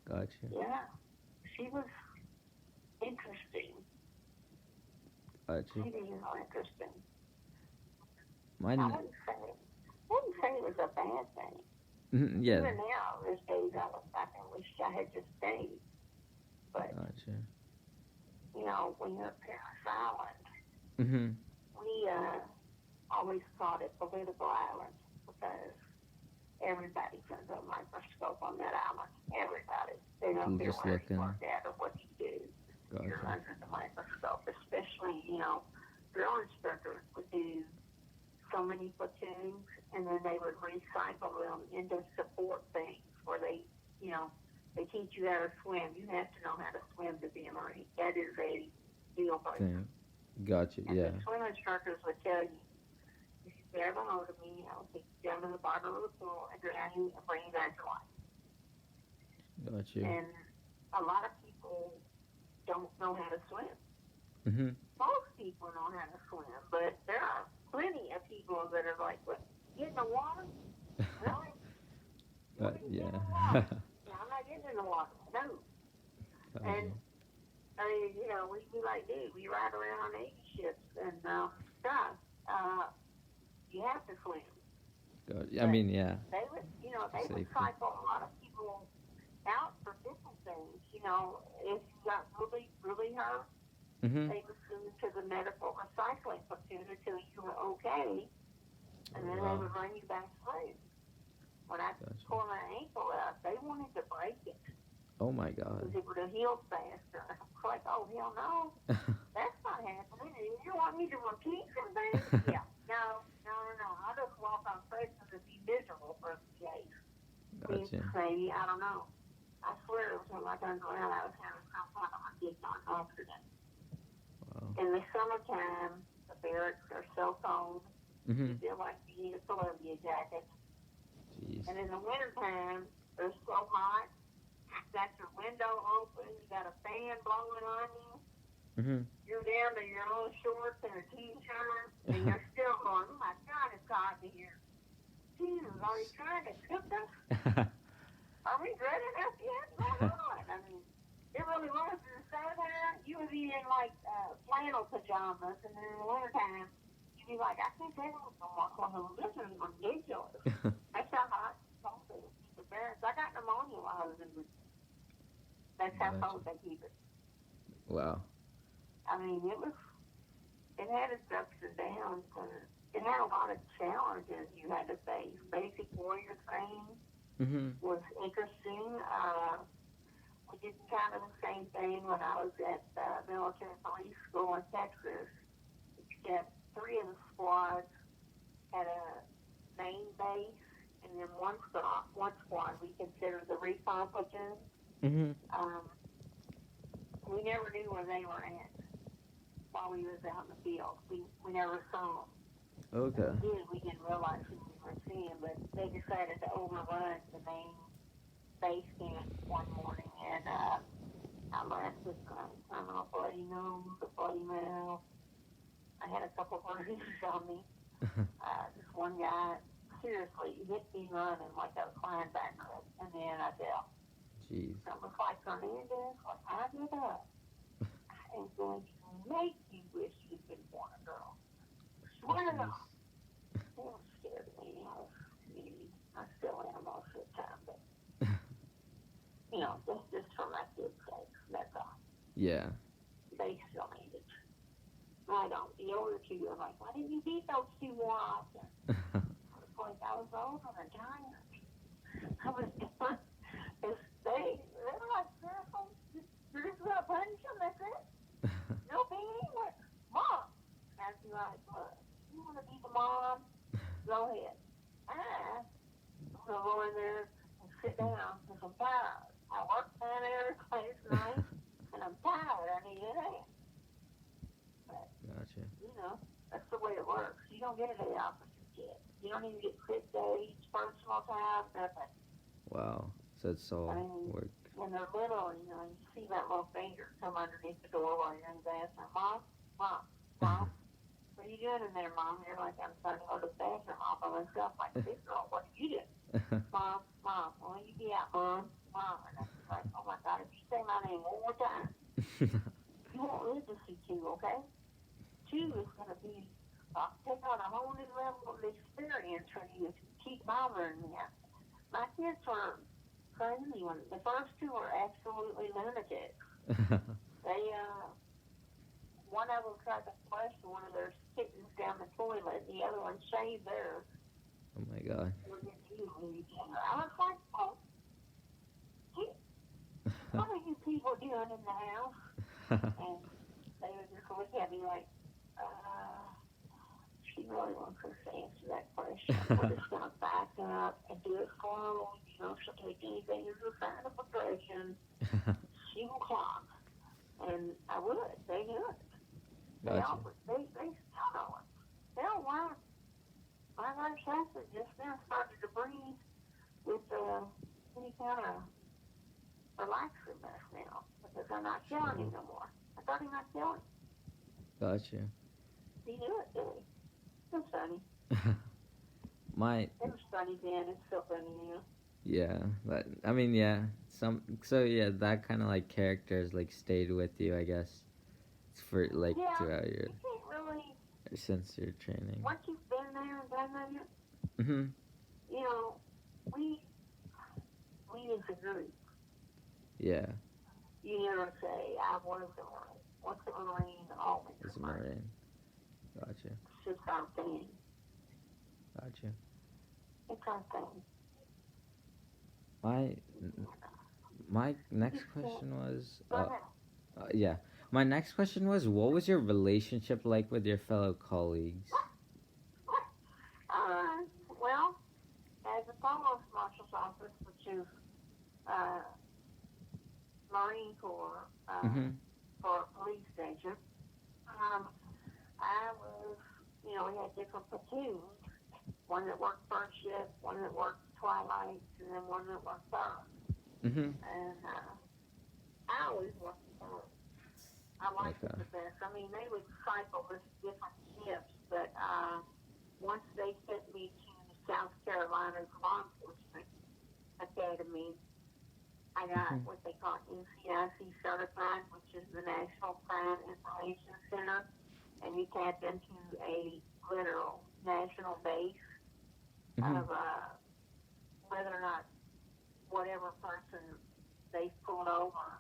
Gotcha. Yeah. She was interesting. Gotcha. She was interesting. Mine. I wouldn't say it was a bad thing. Yeah. Even now, there's days I look back and wish I had just stayed. But, Gotcha. when you're Parris Island, Mhm. we always called it political island because everybody's under a microscope on that island. Everybody. They don't care Just where you looking. work at or what you do. You're Gotcha. under the microscope, especially, drill instructors would do so many platoons, and then they would recycle them into support things where they teach you how to swim. You have to know how to swim to be a Marine. That is a deal breaker. Thing. Gotcha. And Yeah. the swim instructors would tell you, if you grab a hold of me, I'll take you down to the bottom of the pool and drown you and bring you back to life. Gotcha. And a lot of people don't know how to swim. Mhm. Most people know how to swim, but there are plenty of people that are like, what, get in the water? Really? Yeah. No, I'm not getting in the water. No. Gotcha. And, we like do. We ride around on Navy ships and stuff. You have to swim. Gotcha. I mean, yeah. They would, they would Safety. cycle a lot of people out for different things. If you got really, really hurt, Mhm. they would send you to the medical recycling platoon until you were okay, and then they Wow. would run you back through. When I Gotcha. tore my ankle up, they wanted to break it Oh my God. because it would have healed faster. I was like, oh, hell no, that's not happening. And you want me to repeat some things? Yeah. No. I'll just walk on places and be miserable for a few days. Gotcha. Maybe, I don't know. I swear it was when I turned around, I was having some kind of a big accident. Wow. In the summertime, the barracks are so cold, you Mhm. feel like you need a Columbia jacket. Jeez. And in the wintertime, they're so hot, you got your window open, you got a fan blowing on you, Mhm. you're down to your own shorts and a t-shirt, and you're still going, oh my God, it's hot in here. Jesus, are you trying to cook us? Are we ready enough yet? No. really was. In the summertime, you would be in like flannel pajamas, and then in the wintertime, you'd be like, I can't take off no more clothes. This is ridiculous. That's how hot it's supposed to be. The parents, I got pneumonia while I was in the. That's how Gotcha. cold they keep it. Wow. I mean, it had its ups and downs, and it had a lot of challenges you had to face. Basic warrior training Mhm. was interesting. We did kind of the same thing when I was at military police school in Texas, except three of the squads had a main base, and then one squad we considered the recon platoon. Mhm. Um, we never knew where they were at while we was out in the field. We never saw them. Okay. We didn't realize who we were seeing, but they decided to overrun the main base camp one morning, and I left with a bloody nose, a bloody mouth. I had a couple of bruises on me. This one guy seriously hit me running like I was flying backwards, and then I fell. Jeez. It was like Hernandez, like I get up. I am going to make you wish you'd been born a girl. Swear to God. It was scared of me. I still am most of the time, but just for my kids' sake, that's all. Yeah. They still need it. I don't. The older two are like, why didn't you beat those two more often? I was like, I was older and tired. I was done. They were like, seriously, you're just gonna punish them, that's it? No beating? What? Mom! I'd be like, look, you wanna be the mom? Go ahead. I'm gonna go in there and sit down because I'm tired. I worked 9 hours last night and I'm tired. I need a nap. But, Gotcha. that's the way it works. You don't get a day off with your kids. You don't even get sick days, personal time, nothing. Wow. So it's all work. When they're little, you see that little finger come underneath the door while you're in the bathroom. Mom, Mom, Mom, what are you doing in there, Mom? You're like, I'm trying to go to the bathroom all by myself. Like, this girl, what are you doing? Mom, Mom, will you be out, Mom? Mom. And I'm like, oh my God, if you say my name one more time, you won't live to see 2, okay? 2 is going to be, take on a whole new level of experience for you if you keep bothering me. My kids were crazy. The first 2 were absolutely lunatics. They, one of them tried to flush one of their kittens down the toilet, and the other one shaved theirs. Oh my God. I was like, oh, what are you people doing in the house? And they would just look at me like, she really wants us to answer that question. We're just going to back up and do it slowly. She'll take anything as a sign of aggression. She will clock. And I would. They knew it. Gotcha. They still know it. They'll learn. My life husband just now started to breathe with any kind of relaxing mess now because I'm not killing him no more. I thought he not killing him. Gotcha. He knew it, didn't he? It was funny. My It was funny then. It's still funny now. yeah, but I mean yeah, that kind of like characters like stayed with you, I guess, for like throughout your You can't really. since your training. Once you've been there and done that, Mhm. we as a group, Yeah. you never say, I was a Marine. What's a Marine? Always As a a Marine. Marine. Gotcha. It's just our thing. Gotcha. It's our thing. My next question was Go ahead. yeah. My next question was, what was your relationship like with your fellow colleagues? Well, as a provost marshal's office, which is Marine Corps Mhm. for a police station, I was, we had different platoons. One that worked first shift, one that worked twilights, and then one that worked third. Mhm. And I always worked third. I liked it the best. I mean, they would cycle this different shifts, but once they sent me to South Carolina's law enforcement academy, I got Mhm. what they call NCIC certified, which is the National Crime Information Center, and you tap into a literal national base Mhm. of whether or not whatever person they've pulled over,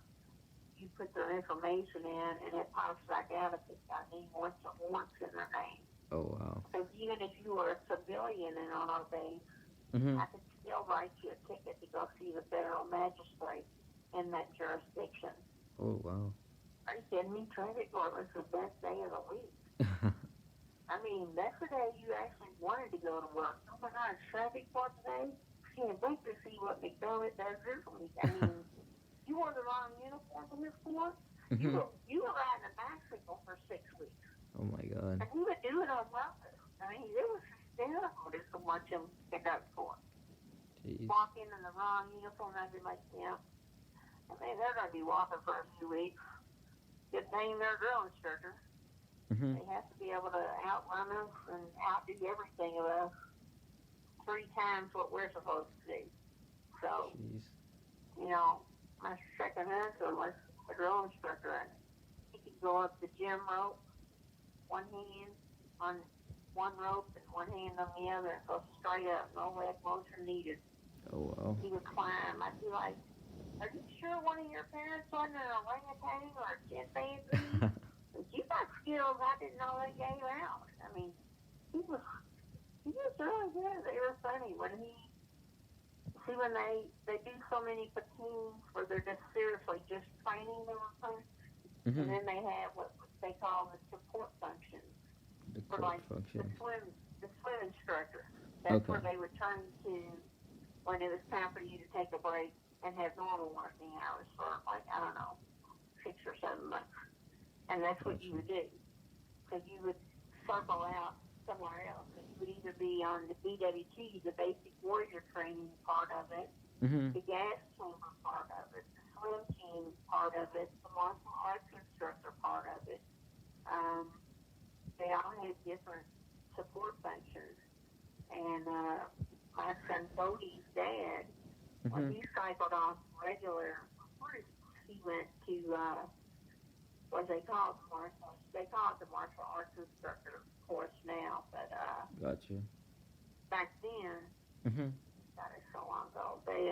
you put their information in, and it pops back out if it's got any warrants in their name. Oh wow. So even if you were a civilian in on our base, Mhm. I could still write you a ticket to go see the federal magistrate in that jurisdiction. Oh wow. Are you kidding me? Traffic court was the best day of the week. I mean, that's the day you actually wanted to go to work. Oh my gosh, traffic court today? Can't wait to see what McDermott does this week. I mean, you wore the wrong uniform for this court. Mhm. You were riding a bicycle for 6 weeks, Oh my god. and he would do it on purpose. I mean, it was hysterical just to watch him conduct court. Jeez. Walk in the wrong uniform, I'd be like, yeah. I mean, they're going to be walking for a few weeks. Good thing they're drill instructors. Mhm. They have to be able to outrun us and outdo everything of us 3 times what we're supposed to do. So, Jeez. you know, my second husband was a drill instructor, and he could go up the gym rope, one hand on one rope and one hand on the other, and go straight up, no leg motion needed. Oh wow. He would climb. I'd be like, are you sure one of your parents wasn't an orangutan or a chimpanzee? You got skills I didn't know they gave out. I mean, he was he was really good. They were funny when when they do so many platoons where they're just seriously just training the recruits, and Mhm. then they have what they call the support functions The for court like functions. the swim instructor. That's Okay. where they would turn to when it was time for you to take a break and have normal working hours for like I don't know 6 or 7 months, and that's what you Gotcha. would do. So you would circle out somewhere else. So you would either be on the BWT, the basic warrior training part of it, Mhm. the gas chamber part of it, the swim team part of it, the martial arts instructor part of it. Um, they all had different support functions. And my son Bodie's dad, when Mhm. he cycled off regular recruits, he went to what they call the martial arts instructor course now, but Gotcha. back then, Mhm. that is so long ago, they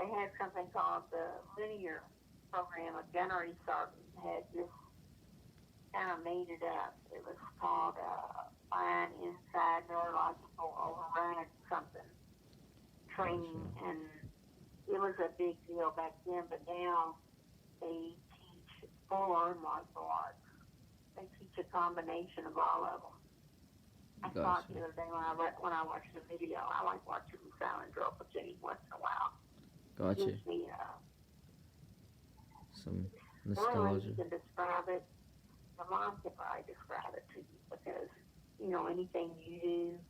had something called the linear program. A gunnery sergeant had just kind of made it up. It was called fine inside neurological override something training, Gotcha. and it was a big deal back then. But now they teach full on martial arts. They teach a combination of all of them. I saw it Gotcha. the other day when I watched the video. I like watching the silent drill platoon once in a while. It Gotcha. gives me Some the only way you nostalgia. can describe it. My mom could probably describe it to you because anything you do,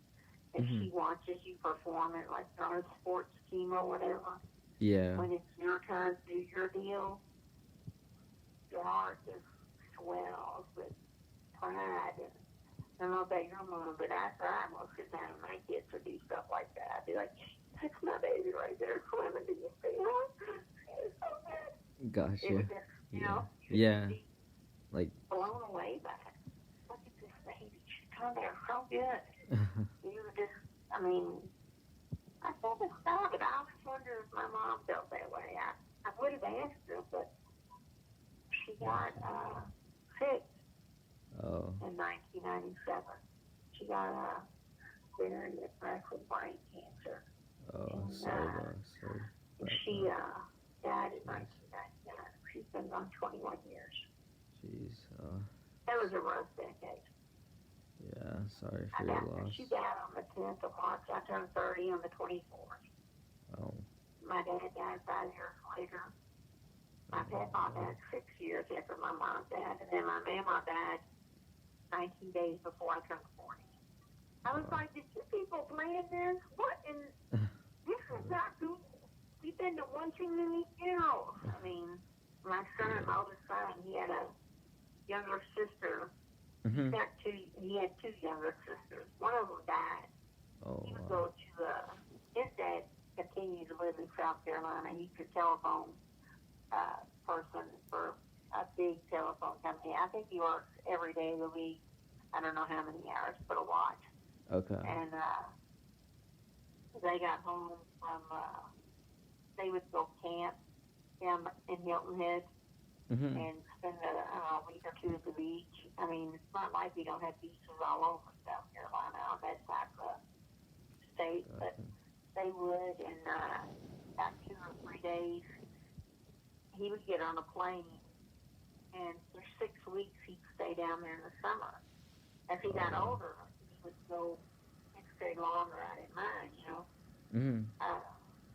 if Mhm. she watches you perform it, like on a sports team or whatever, Yeah. when it's your turn to do your deal, your heart just swells with pride. And I don't know about your mom, but I cry most of the time when my kids would do stuff like that. I'd be like, that's my baby right there swimming. Did you see her? It was so good. It Gotcha. was just, Yeah. you would Yeah. be Like. blown away by it. Look at this baby. She turned out so good. You would just, I mean, I can't describe it. I always wonder if my mom felt that way. I would have asked her, but she got sick Oh. in 1997. She got very aggressive brain cancer. Oh. And Sorry about. Sorry about she that. died in Jeez. 1999. She's been gone 21 years. Jeez. That was a rough decade. Yeah. Sorry for your loss. She died on the 10th of March. I turned 30 on the 24th. Oh. My dad died 5 years later. My Oh. papa died 6 years after my mom died, and then my mama died 19 days before I turned 40. I was Wow. like, did you people plan this? What? And this is not cool. We've been to one too many funerals. I mean, my son, Yeah. my oldest son, he had a younger sister. Mhm. He had two younger sisters. One of them died. Oh He would wow. go to his dad continued to live in South South Carolina. He's a telephone person for a big telephone company. I think he works every day of the week. I don't know how many hours, but a lot. Okay. And they got home from, they would go camp down in Hilton Head Mhm. and spend a week or two at the beach. I mean, it's not like we don't have beaches all over South Carolina on that side of the state, but Gotcha. they would. And about 2 or 3 days, he would get on a plane, and for 6 weeks he'd stay down there in the summer. As he got Oh. older, he would go and stay longer. I didn't mind, you know. Mhm.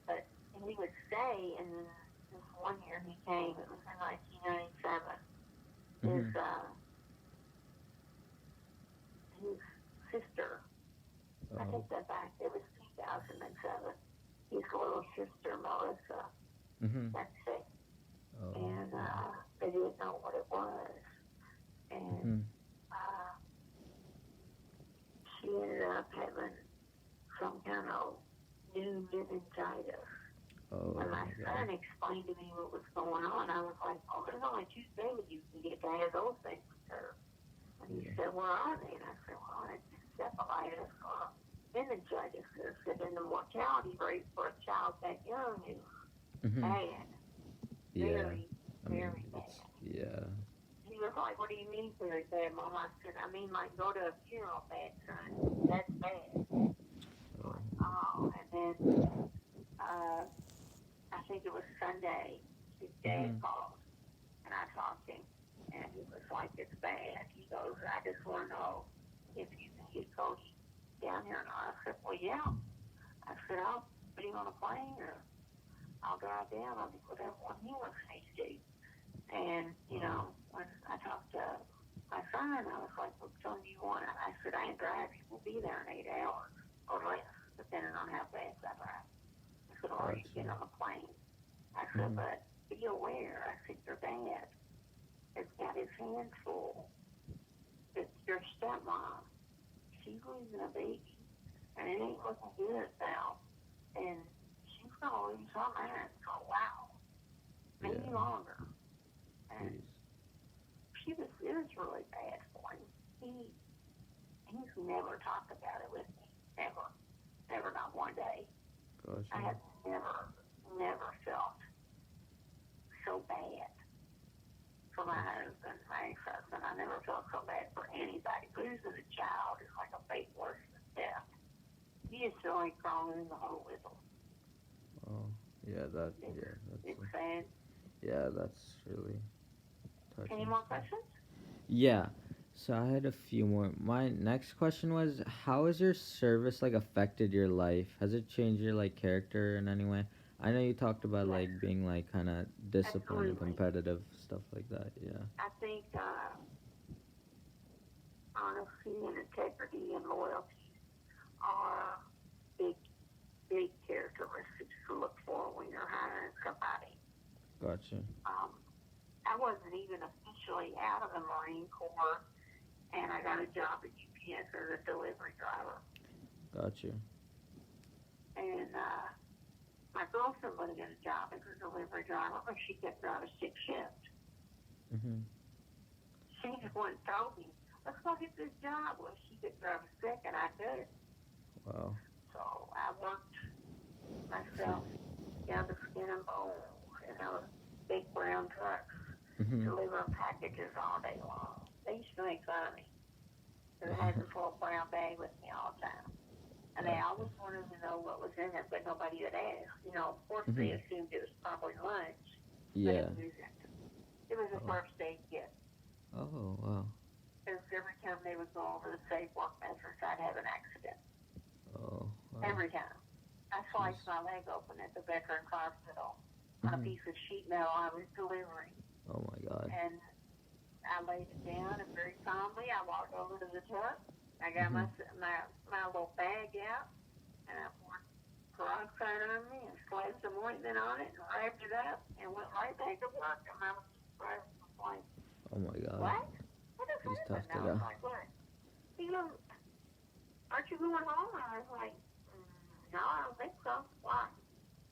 But he would stay, and then this one year he came. It was in 1997. Mhm. His sister, I Oh. take that back. It was 2007. His little sister Melissa Mhm. got sick, Oh. and they didn't know what it was, and Mhm. she ended up having some kind of new meningitis. Oh When my my son God. explained to me what was going on, I was like, "Oh, there's only 2 things you can get to have those things occur." And he Yeah. said, "What are they?" And I said, "Well, it's encephalitis or meningitis." I said, "And the mortality rate for a child that young is Mhm. bad, Yeah. very, I mean, very it's bad." yeah. He was like, "What do you mean very bad, Mom?" I said, "I mean, like, go to a funeral bad, son. That's bad." Oh. Oh, and then I think it was Sunday, his dad Mhm. called, and I talked to him, and he was like, "It's bad." He goes, "I just want to know if you can get Cody down here." And I said, "Well, yeah." I said, "I'll put him on a plane, or I'll drive down. I'll do whatever one he wants me to do." And, you know, when I talked to my son, I was like, "What time do you want?" I said, "I ain't driving. We'll be there in 8 hours or less, depending on how fast I drive." I said, "Or you get Gotcha. on a plane." I said, Mhm. "But be aware." I said, "Your dad has got his hands full. It's your stepmom. She's losing a baby, and it ain't looking good now. And she's going to lose her mind for a while, maybe Yeah. longer." And Jeez. it was really bad for him. He's never talked about it with me, ever. Never, not one day. I Gotcha. have never felt so bad for my husband, my ex-husband. I never felt so bad for anybody. Losing a child is like a fate worse than death. You just feel like crawling in the hole with them. Oh. Yeah. It's sad. That's really Any touching more stuff. questions? Yeah. So I had a few more. My next question was, how has your service like affected your life? Has it changed your like character in any way? I know you talked about Yes, like being like kind of disciplined and absolutely. competitive stuff like that. Yeah. I think honesty and integrity and loyalty are big, big characteristics to look for when you're hiring somebody. Gotcha. I wasn't even officially out of the Marine Corps, and I got a job at UPS as a delivery driver. Gotcha. And my girlfriend would have got a job as a delivery driver, but she kept driving 6 shifts. Mhm. She just went and told me, "Let's go get this job." Well, she could drive a sick, and I could. Wow. So I worked myself down to skin and bones in those big brown trucks, Mhm. delivering packages all day long. They used to make fun of me because I had this little brown bag with me all the time. And they always wanted to know what was in it, but nobody would ask. You know, of course they assumed it was probably lunch, but Yeah. it wasn't. It was a Oh. first aid kit. Oh wow. Because every time they would go over the safe work measures, I'd have an accident. Oh wow. Every time. I sliced my leg open at the Veterans Hospital on a piece of sheet metal I was delivering. Oh my God. And I laid it down, and very calmly I walked over to the truck. I got my little bag out, and I poured peroxide on me and slapped some ointment on it and wrapped it up and went right back to work. And my driver was like, Oh my God. "What? What just He's tough happened?" to I was go. like, "What?" He goes, "Aren't you going home?" And I was like, "No, I don't think so. Why?"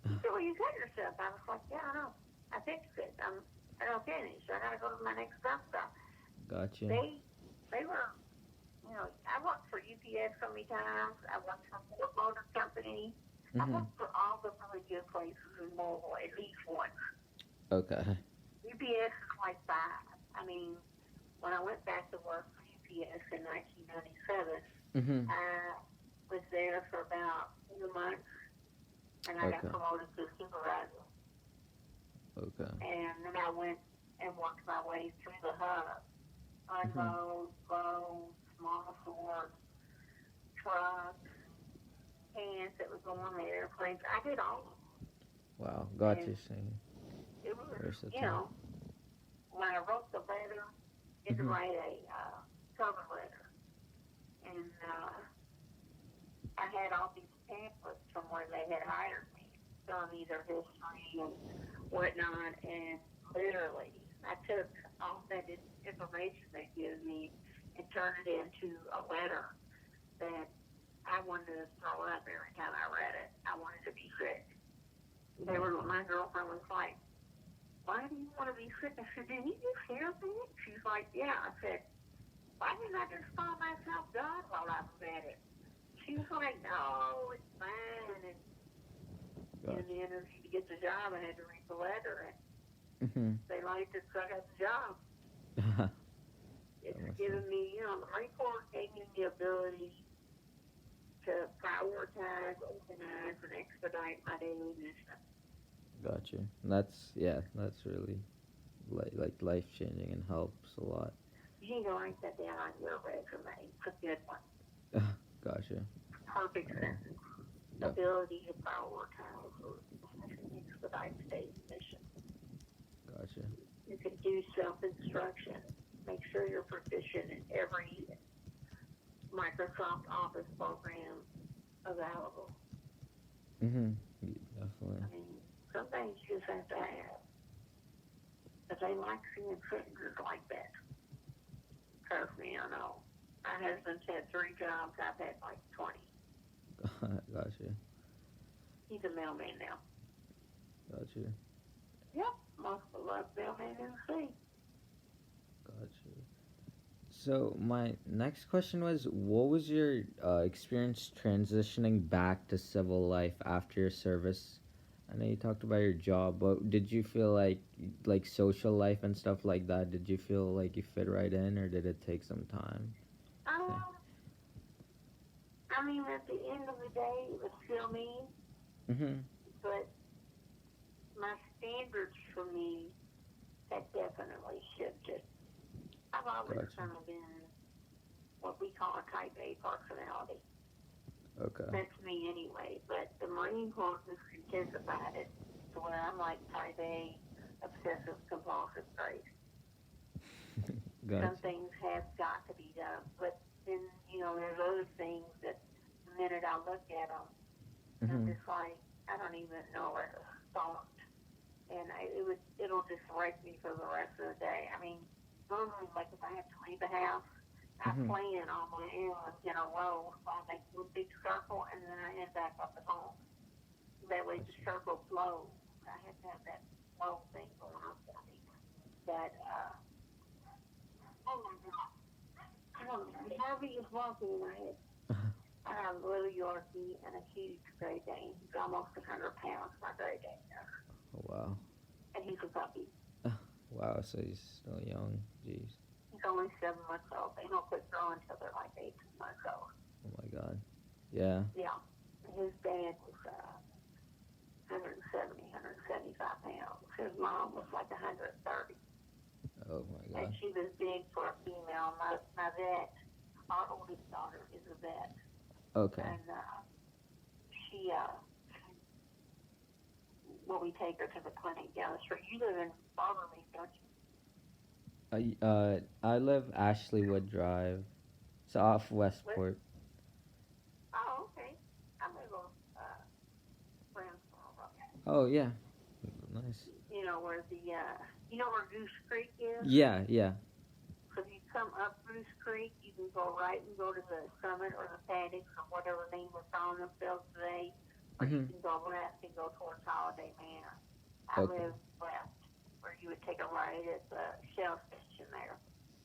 He said, well, you cut yourself. I was like, yeah, I know. I fixed it. I don't finish. I got to go to my next stop. Gotcha. They were, you know, I worked for UPS so many times. I worked for Ford Motor Company. I Mhm. worked for all the really good places in Louisville at least once. Okay. UPS is like five. I mean, when I went back to work for UPS in 1997, Mhm. I was there for about 2 months, and I got Okay. promoted to supervisor. Okay. And then I went and worked my way through the hub, Mhm. unload, load, small sorts, trucks, cans that was on the airplanes. I did all of Wow. them. And Gotcha. Saying it was, you versatile. know, when I wrote the letter, I had to Mhm. write a cover letter. And I had all these pamphlets from where they had hired me, telling me their history and whatnot. And literally, I took all that information they gave me and turned it into a letter that I wanted to throw up every time I read it. I wanted to be sick. My girlfriend was like, why do you want to be sick? I said, did you just hear me? She's like, yeah. I said, why didn't I just call myself God while I was at it? She was like, no, it's fine. And in Gotcha. the interview to get the job, I had to read the letter, and Mhm. they liked it, so I got the job. That It's must given me, you know, the Marine Corps gave me the ability to prioritize, organize, and expedite my daily mission. Gotcha. That's really like life changing and helps a lot. You need to write that down on your resume. It's a good one. Gotcha. Perfect Oh, sentence. yep. Ability to prioritize or expedite today's mission. Gotcha. You can do self-instruction. Make sure you're proficient in every Microsoft Office program available. Mhm. Definitely. I mean, some things you just have to have. But they like seeing sentences like that. Trust me, I know. My husband's had 3 jobs. I've had like 20. Gotcha. He's a mailman now. Gotcha. Yep, most of the mailman in the sea. Gotcha. So my next question was, what was your experience transitioning back to civil life after your service? I know you talked about your job, but did you feel like social life and stuff like that? Did you feel like you fit right in, or did it take some time? Okay. I mean, at the end of the day, it was still me, Mhm. but my standards for me had definitely shifted. I've always Gotcha. kind of been what we call a type A personality. Okay. That's me anyway, but the Marine Corps has intensified it to where I'm like type A, obsessive compulsive trait. Some Gotcha. things have got to be done, but then, you know, there's other things that the minute I look at them, I'm Mhm. just like, I don't even know where to start. And it'll just wreck me for the rest of the day. I mean, normally, like if I have to leave the house, I Mhm. plan all my errands in a row, so I make one big circle, and then I end back up at home. That way the Gotcha. circle flows. I have to have that flow thing going on for me. But, oh my God. I don't know. Harvey is walking in my head. I have a little Yorkie and a huge Great Dane. He's almost 100 pounds, my Great Dane. Oh, wow. And he's a puppy. Wow. So he's still young. Jeez. He's only 7 months old. They don't quit growing until they're like 18 months old. Oh my God. Yeah. Yeah. His dad was 170, 175 pounds. His mom was like 130. Oh my And God. she was big for a female. My vet, our oldest daughter, is a vet. Okay. And we take her to the clinic down the street. You live in Barbermead, don't you? I live Ashleywood Drive. It's off Westport. Oh, okay. I live on Brownsboro. Oh yeah. Nice. You know where where Goose Creek is? Yeah, yeah. So if you come up Goose Creek, you can go right and go to the summit or the paddocks or whatever name they're calling themselves today, or you Mhm. can go left and go towards Holiday Manor. I Okay. live left, where you would take a right at the Shell station there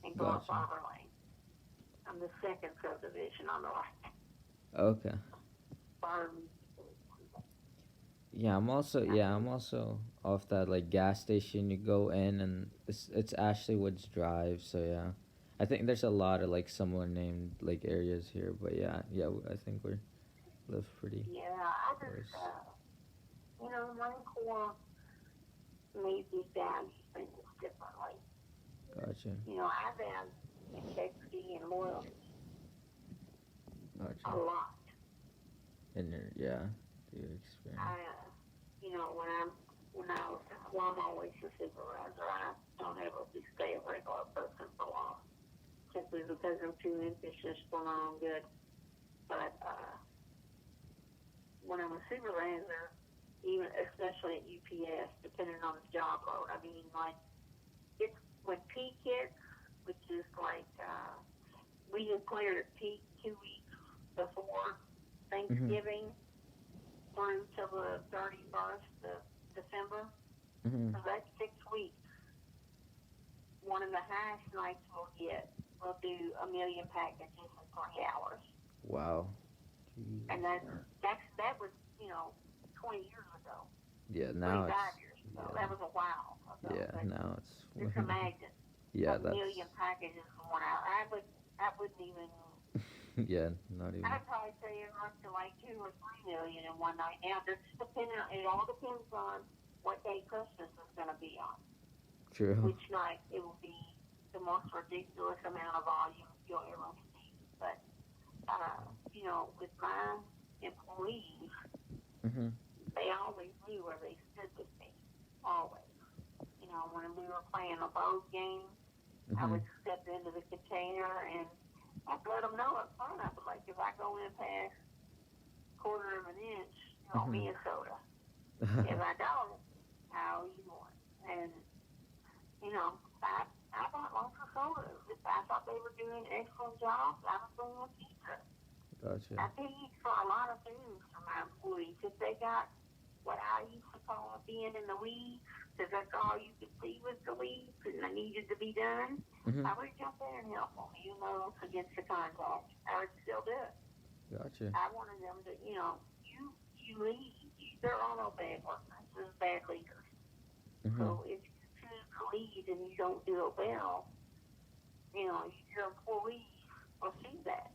and go up Gotcha. Barber Lane. I'm the second subdivision on the right. Okay. Barber. I'm also off that like gas station. You go in and it's Ashley Woods Drive. So yeah, I think there's a lot of like similar named like areas here. But yeah, I think we live pretty Yeah, I just, close. Marine Corps made me value things differently. Gotcha. I value integrity and loyalty Gotcha. a lot. And your experience. When I was, well, I'm always a supervisor. I don't ever stay a regular person for long, simply because I'm too ambitious for my own good. But when I'm a supervisor, even especially at UPS, depending on the job load, I mean, like it's when peak hits, which is like we declared at peak 2 weeks before Thanksgiving through till the 31st of December. Mhm. So that's 6 weeks. One of the highest nights we'll do 1 million packages in 3 hours. Wow. Jesus. And that was, 20 years ago, Yeah. Now 25 it's years ago. That was a while ago. yeah. But Now it's just imagine yeah. a That's million packages in 1 hour. I wouldn't even. yeah. Not even I'd probably say it up to like 2 or 3 million in one night. Now, it all depends on what day Christmas is going to be on. true. Which night it will be the most ridiculous amount of volume you'll ever see. But with my employees, Mhm. they always knew where they stood with me. Always. When we were playing a boat game, I Mhm. would step into the container and I'd let them know up front. I'd be like, if I go in past quarter of an inch, you owe me a soda. If I don't, I owe you one. And, I bought lots of sodas. If I thought they were doing an excellent job, I was bringing them pizza. Gotcha. I paid for a lot of things for my employees. If they got what I used to call being in the weeds, because that's all you could see was the weeds and they needed to be done, Mhm. I would jump in and help them, even though it's against the contract. I would still do it. Gotcha. I wanted them to, you lead. They're all no bad workers. There's bad leaders. Mhm. So if you choose to lead and you don't do it well, your employees will see that.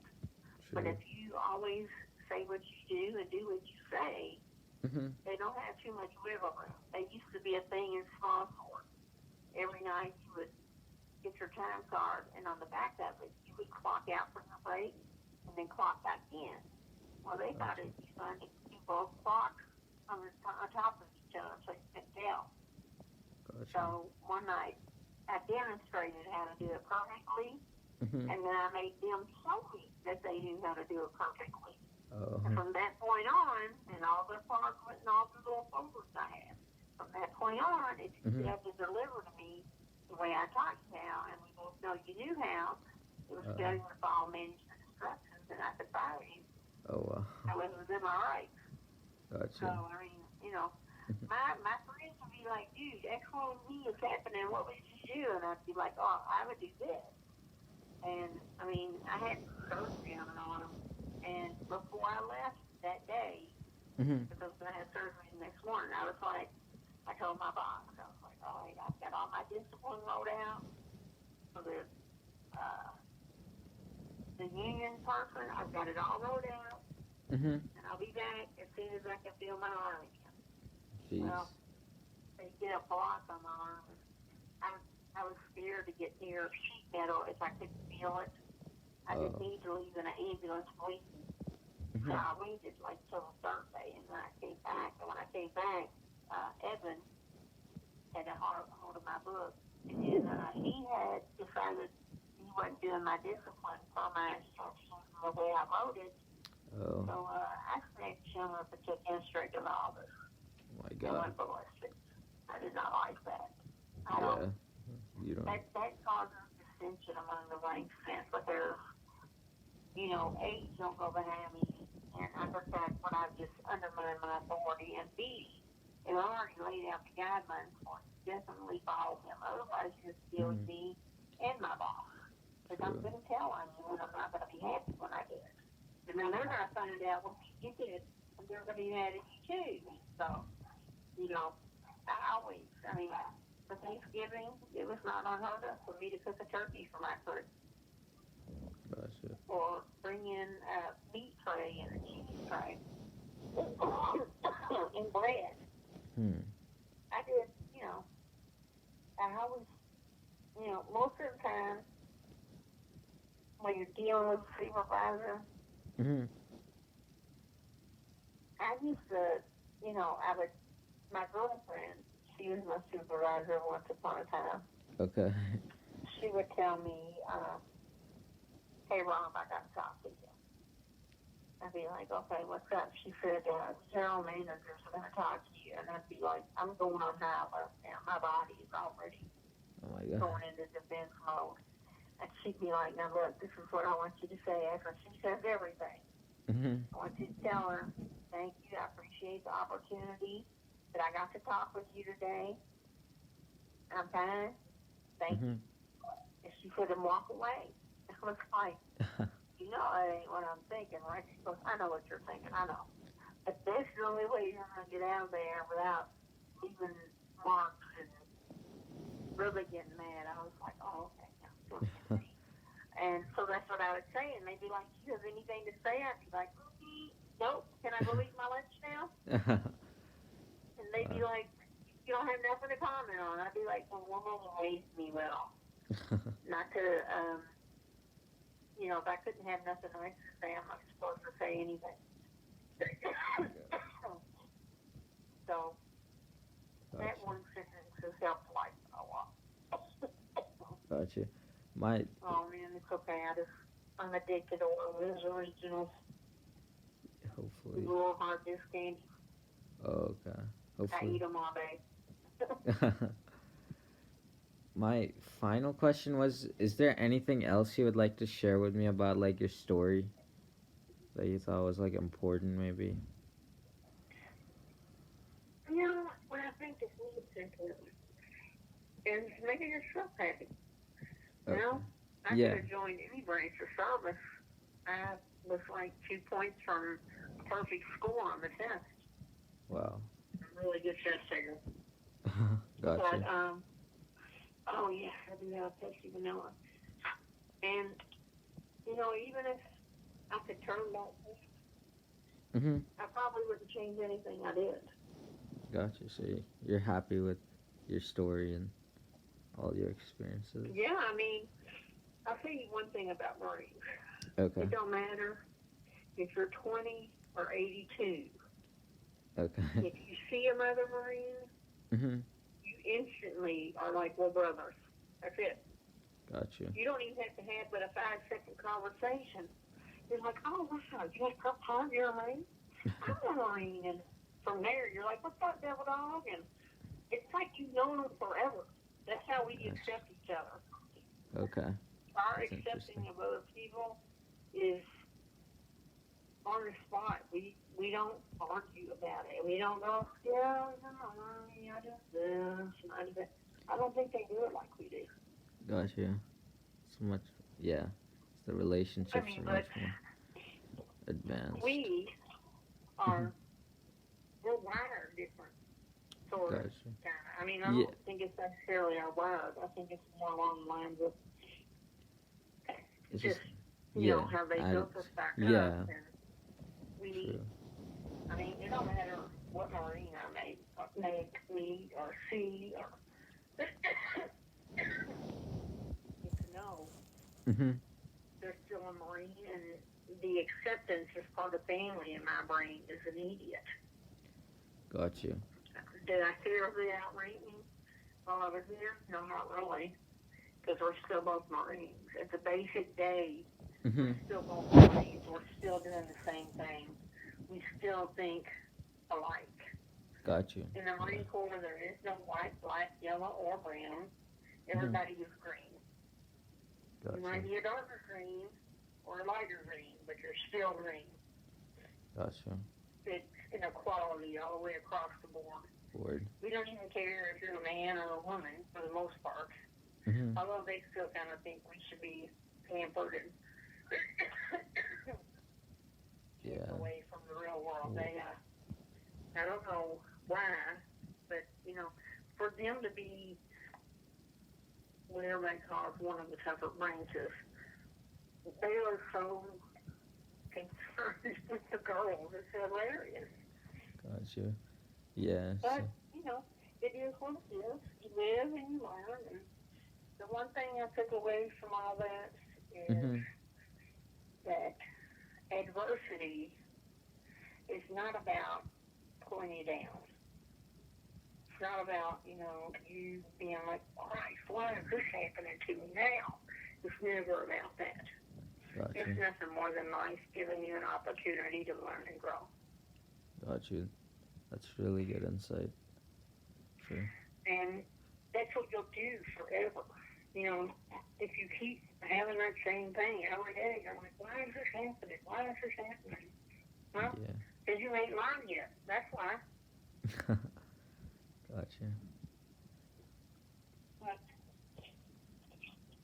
But True. if you always say what you do and do what you say, Mhm. they don't have too much wiggle room. They used to be a thing in small stores. Every night you would get your time card, and on the back of it, you would clock out for your break and then clock back in. Well, they thought Gotcha. it'd be fun to do both clocks on top of each other so you could tell. Gotcha. So one night, I demonstrated how to do it perfectly, Mhm. and then I made them show me that they knew how to do it perfectly. Oh. And from that point on, and all the cards went in all the little folders I had. From that point on, if you Mhm. had to deliver to me the way I taught you how, and we both know you knew how, it was failure to follow management instructions, and I could fire you. Oh wow. I was within my rights. So, Gotcha. I mean, my friends would be like, dude, X, Y, and Z is happening. What would you do? And I'd be like, oh, I would do this. And, I mean, I had surgery on them. And before I left that day, Mhm. because I had surgery the next morning, I was like, I told my boss, I was like, all right, I've got all my discipline wrote out for the union person. I've got it all wrote out, Mhm. and I'll be back as soon as I can feel my arm again. Jeez. Well, they get a block on my arm. I was scared to get near sheet metal if I couldn't feel it. I didn't need to leave in an ambulance bleeding. So I waited like till Thursday, and then I came back. And when I came back, Evan had a hold of my book, and he had decided he wasn't doing my discipline for my instructions and the way I wrote it. Oh. So I snatched him up and took him straight to the office My and God. went ballistic. I did not like that. I Yeah. don't. You don't. That causes dissension among the ranks because age don't go behind me, and I just thought when I just undermined my and feeding. And I already laid out the guidelines for it. Definitely follow them. Otherwise, you're stealing me and my boss. Because I'm True. going to tell on you, and I'm not going to be happy when I do it. And then they're going to find out what you did, and they're going to be mad at you too. So, you know, I mean, for Thanksgiving, it was not unheard of for me to cook a turkey for my crew, Gotcha. or bring in a meat tray and a cheese tray and bread. Hmm. I did, you know, I always, you know, most of the time when you're dealing with a supervisor, Mhm. I used to, you know, my girlfriend, she was my supervisor once upon a time. Okay. She would tell me, hey, Rob, I got to talk to you. I'd be like, okay, what's up? She said, general manager's going to talk to you. And I'd be like, I'm going on high alert now. My body is already Oh my god. going into defense mode. And she'd be like, now look, this is what I want you to say after she says everything. Mhm. I want you to tell her, thank you, I appreciate the opportunity that I got to talk with you today. I'm fine. Thank you. Mhm. And she couldn't walk away. I was like, you know, that ain't what I'm thinking, right? She goes, I know what you're thinking, I know. But this is the only way you're going to get out of there without leaving marks and really getting mad. I was like, oh, okay, now don't get me. And so that's what I would say. And they'd be like, do you have anything to say? I'd be like, nope, can I go eat my lunch now? And they'd be like, you don't have nothing to comment on. I'd be like, well, woman raised me well. Not to, you know, if I couldn't have nothing nice to say, I'm not supposed to say anything. So that Gotcha. one sentence has helped life a lot. Gotcha. My Oh man, it's okay. I'm addicted to Oreos Originals. hopefully. Little hard disk candy. Oh, okay. I Hopefully. eat them all day. My final question was: is there anything else you would like to share with me about like your story that you thought was like important, maybe? You know what I think is most important is making yourself happy. You Okay. know, I could Yeah. have joined any branch of service. I was like 2 points from a perfect score on the test. Wow. I'm a really good test taker. But Gotcha. oh yeah, I do have tasty vanilla. And you know, even if I could turn back, Mhm. I probably wouldn't change anything I did. Gotcha. So you're happy with your story and all your experiences. Yeah, I mean, I'll tell you one thing about Marines. Okay. It don't matter if you're 20 or 82. Okay. If you see another Marine, Mhm. you instantly are like, well, brothers. That's it. Gotcha. You don't even have to have but a 5-second conversation. You're like, oh, wow, you like Pop Time? You're a Marine? I'm a Marine. And from there, you're like, what's up, Devil Dog? And it's like you've known them forever. That's how we Gotcha. accept each other. Okay. Our That's accepting interesting. of other people is on the spot. We don't argue about it. We don't go, yeah, I just this, and I do that. I don't think they do it like we do. Gotcha. So much. Yeah. The relationships are But much more advanced. we are, we're wired different, sort of, Gotcha. kind of. I mean, I Yeah. don't think it's necessarily our wired. I think it's more along the lines of It's just, just you know, how they built us back up. And we, true. I mean, it don't matter what Marine I make, meet, or see, or get to know. Mhm. They're still a Marine, and the acceptance as part of family in my brain is immediate. Gotcha. Did I seriously outrank me while I was here? No, not really, because we're still both Marines. It's a basic day. We're Mhm. still both Marines. We're still doing the same thing. We still think alike. Gotcha. In the Marine Corps, there is no white, black, yellow, or brown. Everybody is green. Gotcha. You might be a darker green or a lighter green, but you're still green. Gotcha. It's inequality all the way across the board. Word. We don't even care if you're a man or a woman for the most part. Mhm. Although they still kind of think we should be pampered and kept Yeah. away from the real world. They, I don't know why, but for them to be whatever they call one of the tougher branches, they are so concerned with the girls. It's hilarious. Gotcha. Yeah. But, So. it is what it is. You live and you learn. And the one thing I took away from all that is Mhm. that adversity is not about pulling you down. It's not about, you being like, Christ, why is this happening to me now? It's never about that. It's Gotcha. nothing more than life giving you an opportunity to learn and grow. Gotcha. That's really good insight. Sure. And that's what you'll do forever. If you keep having that same thing every day, you're like, why is this happening? Why is this happening? Well, Yeah. because you ain't learned yet. That's why. Gotcha. But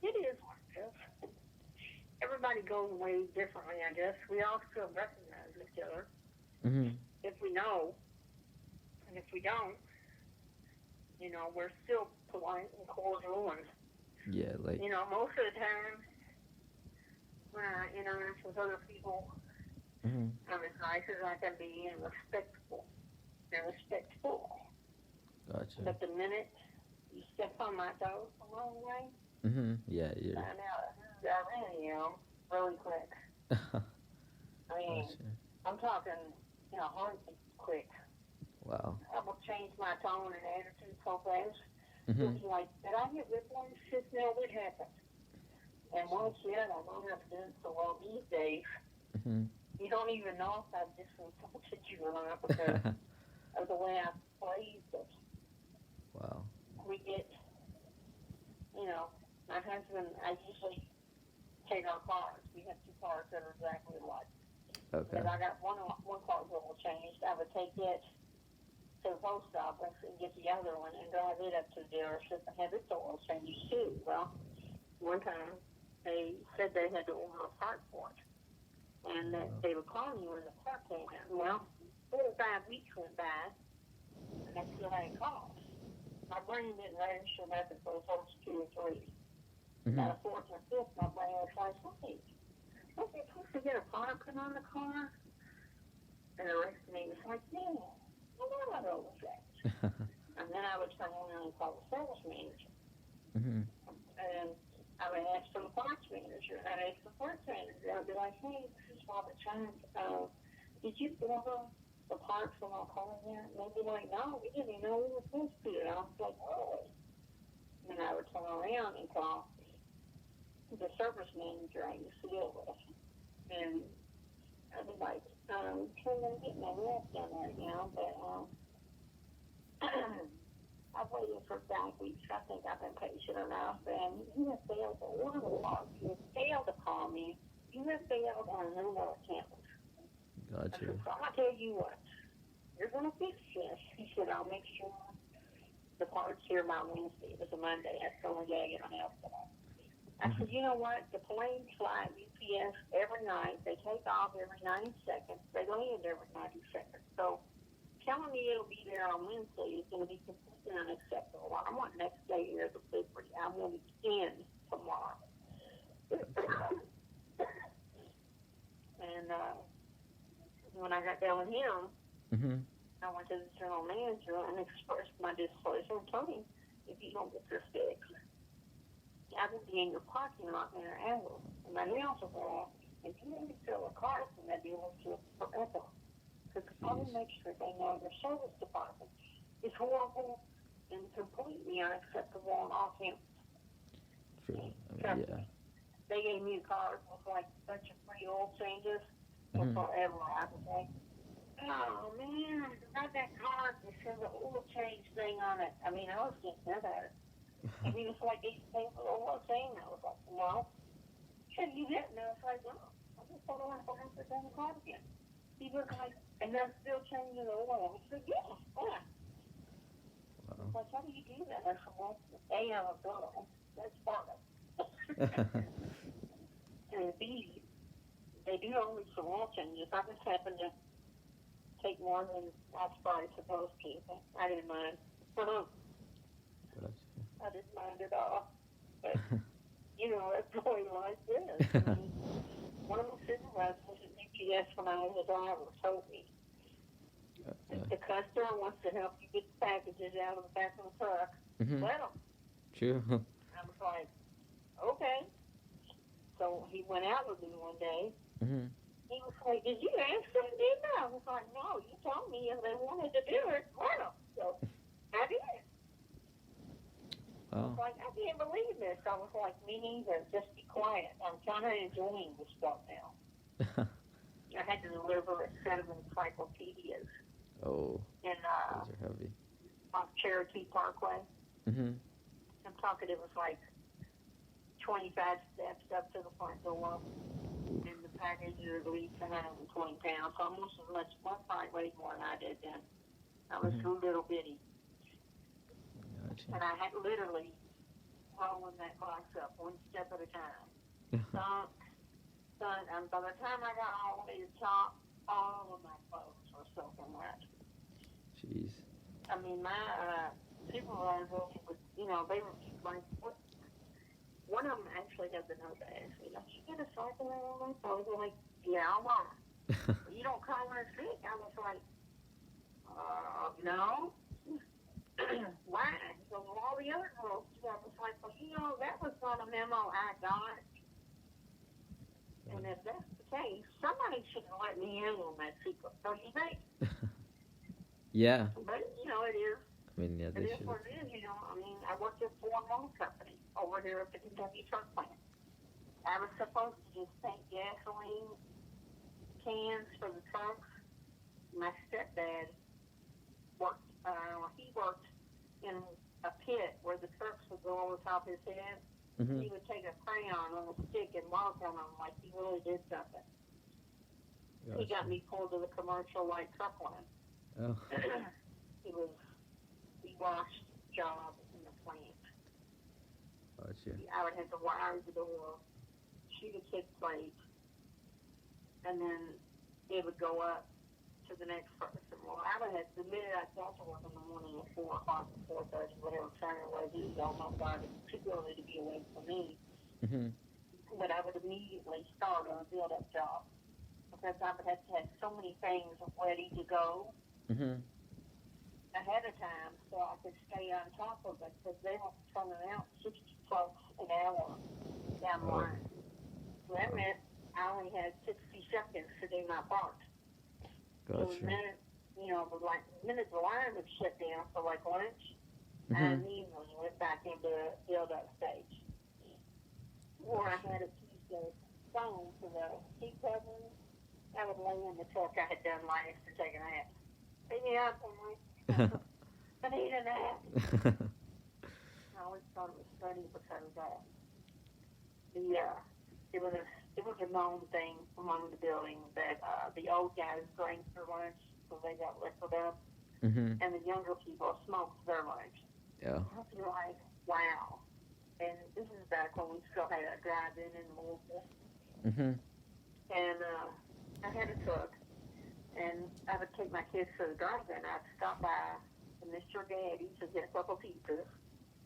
it is what it is. Everybody goes away differently, I guess. We all still recognize each other Mhm. if we know. And if we don't, we're still polite and cordial. And, Yeah. Like. most of the time when I interact with other people, Mhm. I'm as nice as I can be and respectful. Gotcha. But the minute you step on my toes the wrong way, Mhm. Yeah. You're. find out who I really am really quick. I mean, Gotcha. I'm talking, heartbeat quick. Wow. I will change my tone and attitude so fast. Mhm. It's like, did I get whiplash? Just now what happened? And once yet, I don't have to do it so well these days. Mhm. You don't even know if I've just insulted you or not because of the way I phrased it. Wow. We get, my husband, I usually take our cars. We have two cars that are exactly alike. Okay. If I got one car's oil changed, I would take it to the post office and get the other one and drive it up to the dealership and have its oil changed too. Well, one time they said they had to order a part for it, and that they would call me when the part came in. Well, 4 or 5 weeks went by, and I still hadn't called. My brain didn't register nothing for the first 2 or 3. Mhm. By the 4th or 5th, my brain was like, hey, aren't they supposed to get a part put on the car? And the rest of me was like, yeah, I know I know that. And then I would turn around and call the service manager. Mhm. And I would ask for the parts manager. And I'd ask the parts manager. I'd be like, hey, this is Robert Chance. Did you order the parts from our car yet? And they'd be like, no, we didn't even know we were supposed to. And I was like, oh. And I would turn around and call the service manager I used to deal with. And I'd be like, I'm trying to get my work done right now, but I've waited for 5 weeks. I think I've been patient enough, and you have failed to order the parts. You have failed to call me. You have failed on numerous counts. I Gotcha. said, so I'll tell you what. You're going to fix this. He said, I'll make sure the parts here by Wednesday. It was a Monday. That's the only day I get my house today. I said, you know what? The planes fly UPS every night. They take off every 90 seconds. They land every 90 seconds. So telling me it'll be there on Wednesday is going to be completely unacceptable. I want next day here to be free. I want it in tomorrow. And when I got done with him, Mhm. I went to the general manager and expressed my displeasure and told him, if you don't get this fixed, I will be in your parking lot in an hour. And my nails are wrong. And you need to sell a car from that dealership forever. Because I want to make sure they know their service department is horrible and completely unacceptable on all counts. True. So Yeah. they gave me a car with like a bunch of free oil changes Mhm. for forever. I was like, oh man, I got that car that says the oil change thing on it. I mean, I was getting mad at it. And he was like, "He's paying for the oil change." I was like, well, should you get? And I was like, no, I just thought I want to go the car again. He was like, And they're still changing the oil. I said, yeah, why? Wow. Like, how do you do that? I said, well, A, I'm a girl. That's part of And B, they do only some oil changes. I just happened to take more than I was probably supposed to. I didn't mind. Gotcha. I didn't mind at all. But, you know, that's the way life is. I mean, one of my supervisors at UPS when I was a driver told me, if the customer wants to help you get the packages out of the back of the truck, Mhm. let them. True. I was like, okay. So he went out with me one day. Mhm. He was like, did you ask them, didn't I? I was like, no, you told me if they wanted to do it, let them. So I did. I was Wow. like, I can't believe this. I was like, me neither. Just be quiet. I'm kind of enjoying this stuff now. I had to deliver a set of encyclopedias Oh, in those are heavy. on Cherokee Parkway. Mhm. I'm talking, it was like 25 steps up to the front door, and the package is at least 120 pounds, almost as much. One probably weighed more than I did then. I was Mhm. little bitty, Gotcha. and I had literally rolling that box up one step at a time. Thunk, thunk, and by the time I got all the way to the top, all of my clothes were soaking wet. Jeez. I mean, my supervisor was, you know, they were like, what? One of them actually had the note to ask me, don't you get a cycle on my clothes? I'm like, yeah, I'm on. You don't call her sick? I was like, no. Why? He goes, well, all the other girls do. I was like, well, you know, that was not a memo I got. And if that's the case, somebody should have let me in on that secret, don't you think? Yeah. But, you know, it is. I mean, yeah, It they is should. what it is, you know. I mean, I worked at Ford Motor Company over here at the Kentucky Truck Plant. I was supposed to just paint gasoline cans for the trucks. My stepdad worked, he worked in a pit where the trucks would go over the top of his head. Mhm. He would take a crayon on a stick and mark on them like he really did something. He Gotcha. got me pulled to the commercial light truck line. Oh. He was the wash job in the plant. Gotcha. I would have to wire the door, shoot a kick plate, and then it would go up to the next person. Well, I would have, the minute I got to work in the morning at 4 o'clock, 4:30, whatever time it was, it was almost time too early to be awake for me. Mhm. But I would immediately start on a build-up job because I would have to have so many things ready to go Mhm. ahead of time so I could stay on top of it because they were turning out 60 trucks an hour down the Oh. line. So that meant I only had 60 seconds to do my part. So the Gotcha. minute, you know, the minute the line would shut down for like lunch, I Mhm. immediately went back into build-up stage. Or I had a piece of foam for the seat covering. I would lay in the truck I had done last to take a nap. Pick me up, Henry. I need a nap. I always thought it was funny because it was a known thing among the building that the old guys drank their lunch so they got liquored up, Mhm. and the younger people smoked their lunch. Yeah. I was like, wow. And this is back when we still had a drive-in in Louisville. Mhm. And I had a truck, and I would take my kids to the drive-in. I'd stop by Mr. Gaddy to get a couple pizzas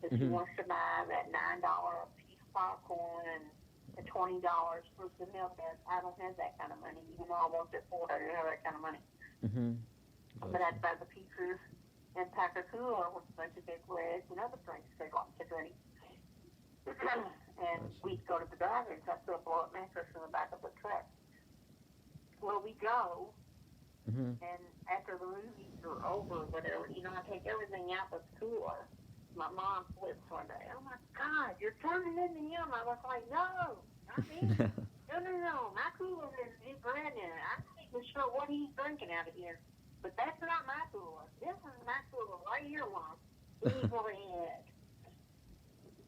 if he Mhm. wants to buy that $9 piece of popcorn and the $20 for some milk. I don't have that kind of money. Even though I worked at Ford, I didn't have that kind of money. Mhm. But I'd buy the pizzas and pack a cooler with a bunch of big reds and other drinks they like to drink. And we'd go to the drive-in. So I threw a blow-up mattress in the back of the truck. Well, we go, Mhm. and after the movies are over, whatever, you know, I take everything out but the cooler. My mom flips one day. Oh my God, you're turning into him. I was like, no, not me. No. My cooler is brand new. I'm not even sure what he's drinking out of here. But that's not my cooler. This is my cooler right here, Mom. Evil head.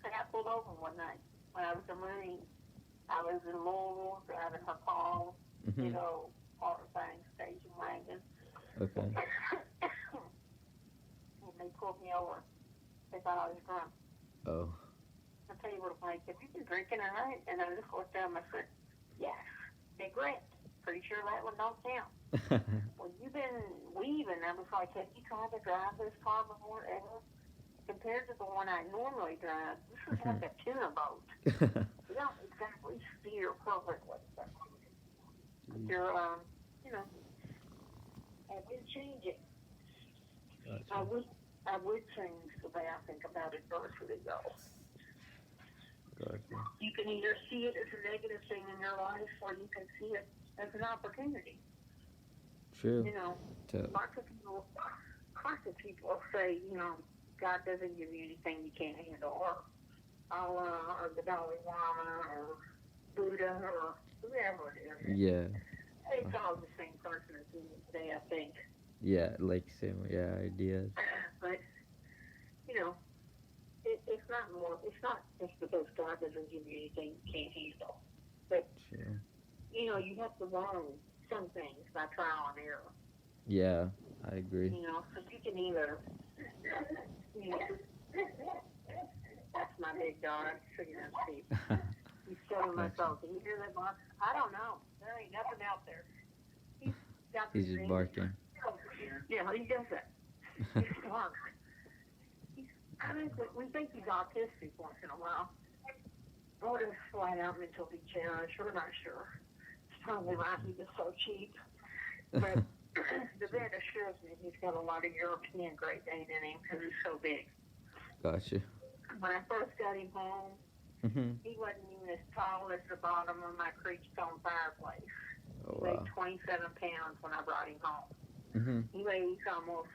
I got pulled over one night when I was a Marine. I was in Louisville driving her call, you Mhm. know, car thing, station wagon. Okay. And they pulled me over. They thought I was drunk. Oh. I'll tell you what, I'm like, have you been drinking tonight? And I just looked at him and I said, yes. Big red. Pretty sure that one don't count. Well, you've been weaving. I was like, have you tried to drive this car before ever? Compared to the one I normally drive, this is like a tuna boat. You don't exactly steer perfectly. But you're, you know, I would change it. Gotcha. I would change the way I think about adversity, though. Gotcha. You can either see it as a negative thing in your life, or you can see it as an opportunity. True. You know, lots of people say, you know, God doesn't give you anything you can't handle, or Allah, or the Dalai Lama, or Buddha, or whoever it is. Yeah. It's all the same person at the end of the day, I think. Yeah, like same. Yeah, ideas. But, you know, it's not just because God doesn't give you anything you can't handle. But, True. you know, you have to learn some things by trial and error. Yeah, I agree. You know, so you can either, you know, that's my big dog, sitting on sheep. He's telling myself, can you hear that bark? I don't know. There ain't nothing out there. He's got He's just barking. Yeah, he does that. He's smart. We think he's autistic once in a while. Or just flat out mentally challenged. We're not sure. It's probably why he was so cheap. But the vet assures me he's got a lot of European Great Dane in him because he's so big. Gotcha. When I first got him home, he wasn't even as tall as the bottom of my creek stone fireplace. Oh, He wow. weighed 27 pounds when I brought him home. He weighs almost,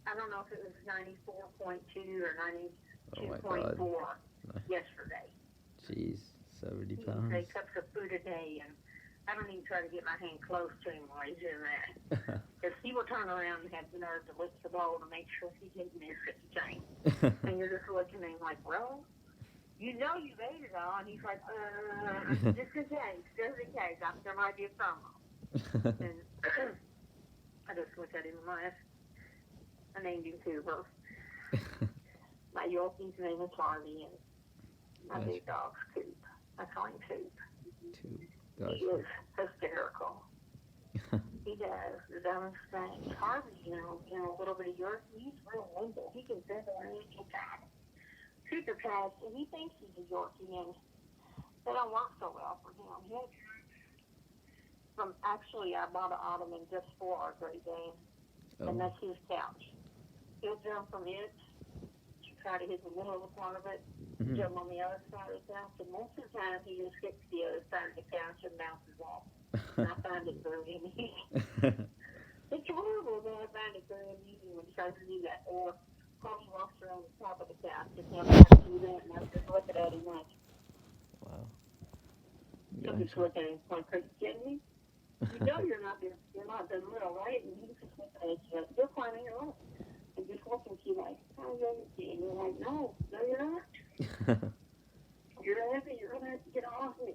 I don't know if it was 94.2 or 92.4 yesterday. Jeez, 70 He pounds. eats 8 cups of food a day, and I don't even try to get my hand close to him while he's doing that. Because he will turn around and have the nerve to lift the bowl to make sure he didn't miss anything. And you're just looking at him like, well, you know you've ate it all. And he's like, just in case, there might be a promo. And I just looked at him and laughed. I named him Cooper. My Yorkie's name is Harvey, and my big dog's Coop. I call him Coop. Gotcha. He is hysterical. He does the dumbest things. Harvey, you know, a little bit of Yorkie, he's real nimble. He can sit there and he can super fast, and he thinks he's a Yorkie, and they don't work so well for him. I bought an ottoman just for our Great Dane, and that's his couch. He'll jump from it, try to hit the middle of the part of it, jump on the other side of the couch, and most of the time he just hits the other side of the couch and bounces off. And I find it very amusing. It's horrible, but I find it very amusing when he tries to do that. Or Tommy walks around the top of the couch and he'll try to do that, and I'm just looking at him like, wow. I'm just looking at him like, are you kidding me? You know you're not the little, right? And he's just looking at you like, you're climbing your own. And just looking at you like, how young is he? And you're like, no, you're not. You're heavy, you're going to have to get off me.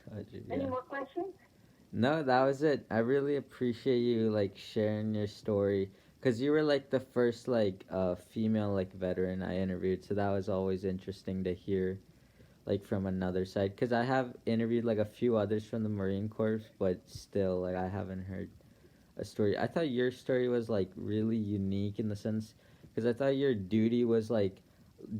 Gotcha, yeah. Any more questions? No, that was it. I really appreciate you like sharing your story, because you were like the first like female like veteran I interviewed, so that was always interesting to hear like from another side, because I have interviewed like a few others from the Marine Corps, but still like I haven't heard a story. I thought your story was like really unique in the sense, because I thought your duty was like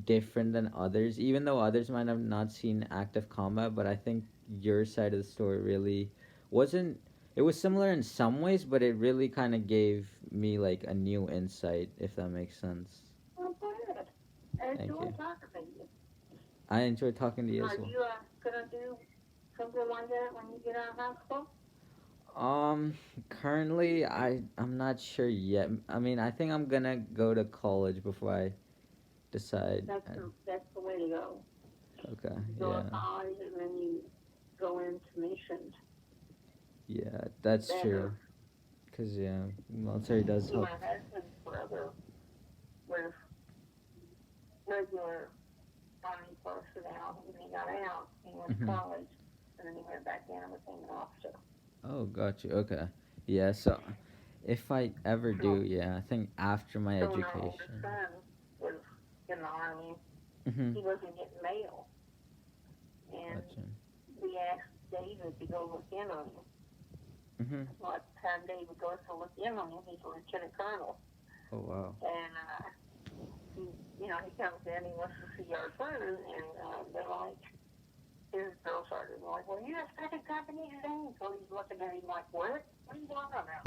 different than others, even though others might have not seen active combat, but I think your side of the story really wasn't. It was similar in some ways, but it really kind of gave me like a new insight, if that makes sense. Oh, good. Thank Enjoy you. talking to you. I enjoyed talking to you as Are well. you going to do something like that when you get out of high school? Currently I'm not sure yet. I mean, I think I'm gonna go to college before I decide. That's the way to go. Okay, Go yeah. to college and then you go into missions. Yeah, that's true. Because, yeah, military does help. My husband's brother was regular Army personnel. When he got out, he went to college, and then he went back in and became an officer. Oh, gotcha. Okay. Yeah, so if I ever do, yeah, I think after my So when our oldest education. son was in the army, Mhm. he wasn't getting mail. And Gotcha. we asked David to go look in on him. Mhm. Well, at the time David goes to look in on him, he's a lieutenant colonel. Oh wow. And he, he comes in, he wants to see our son, and they're like, his girl sergeant, like, well, you have second company today? So he's looking at him like, what? What are you talking about?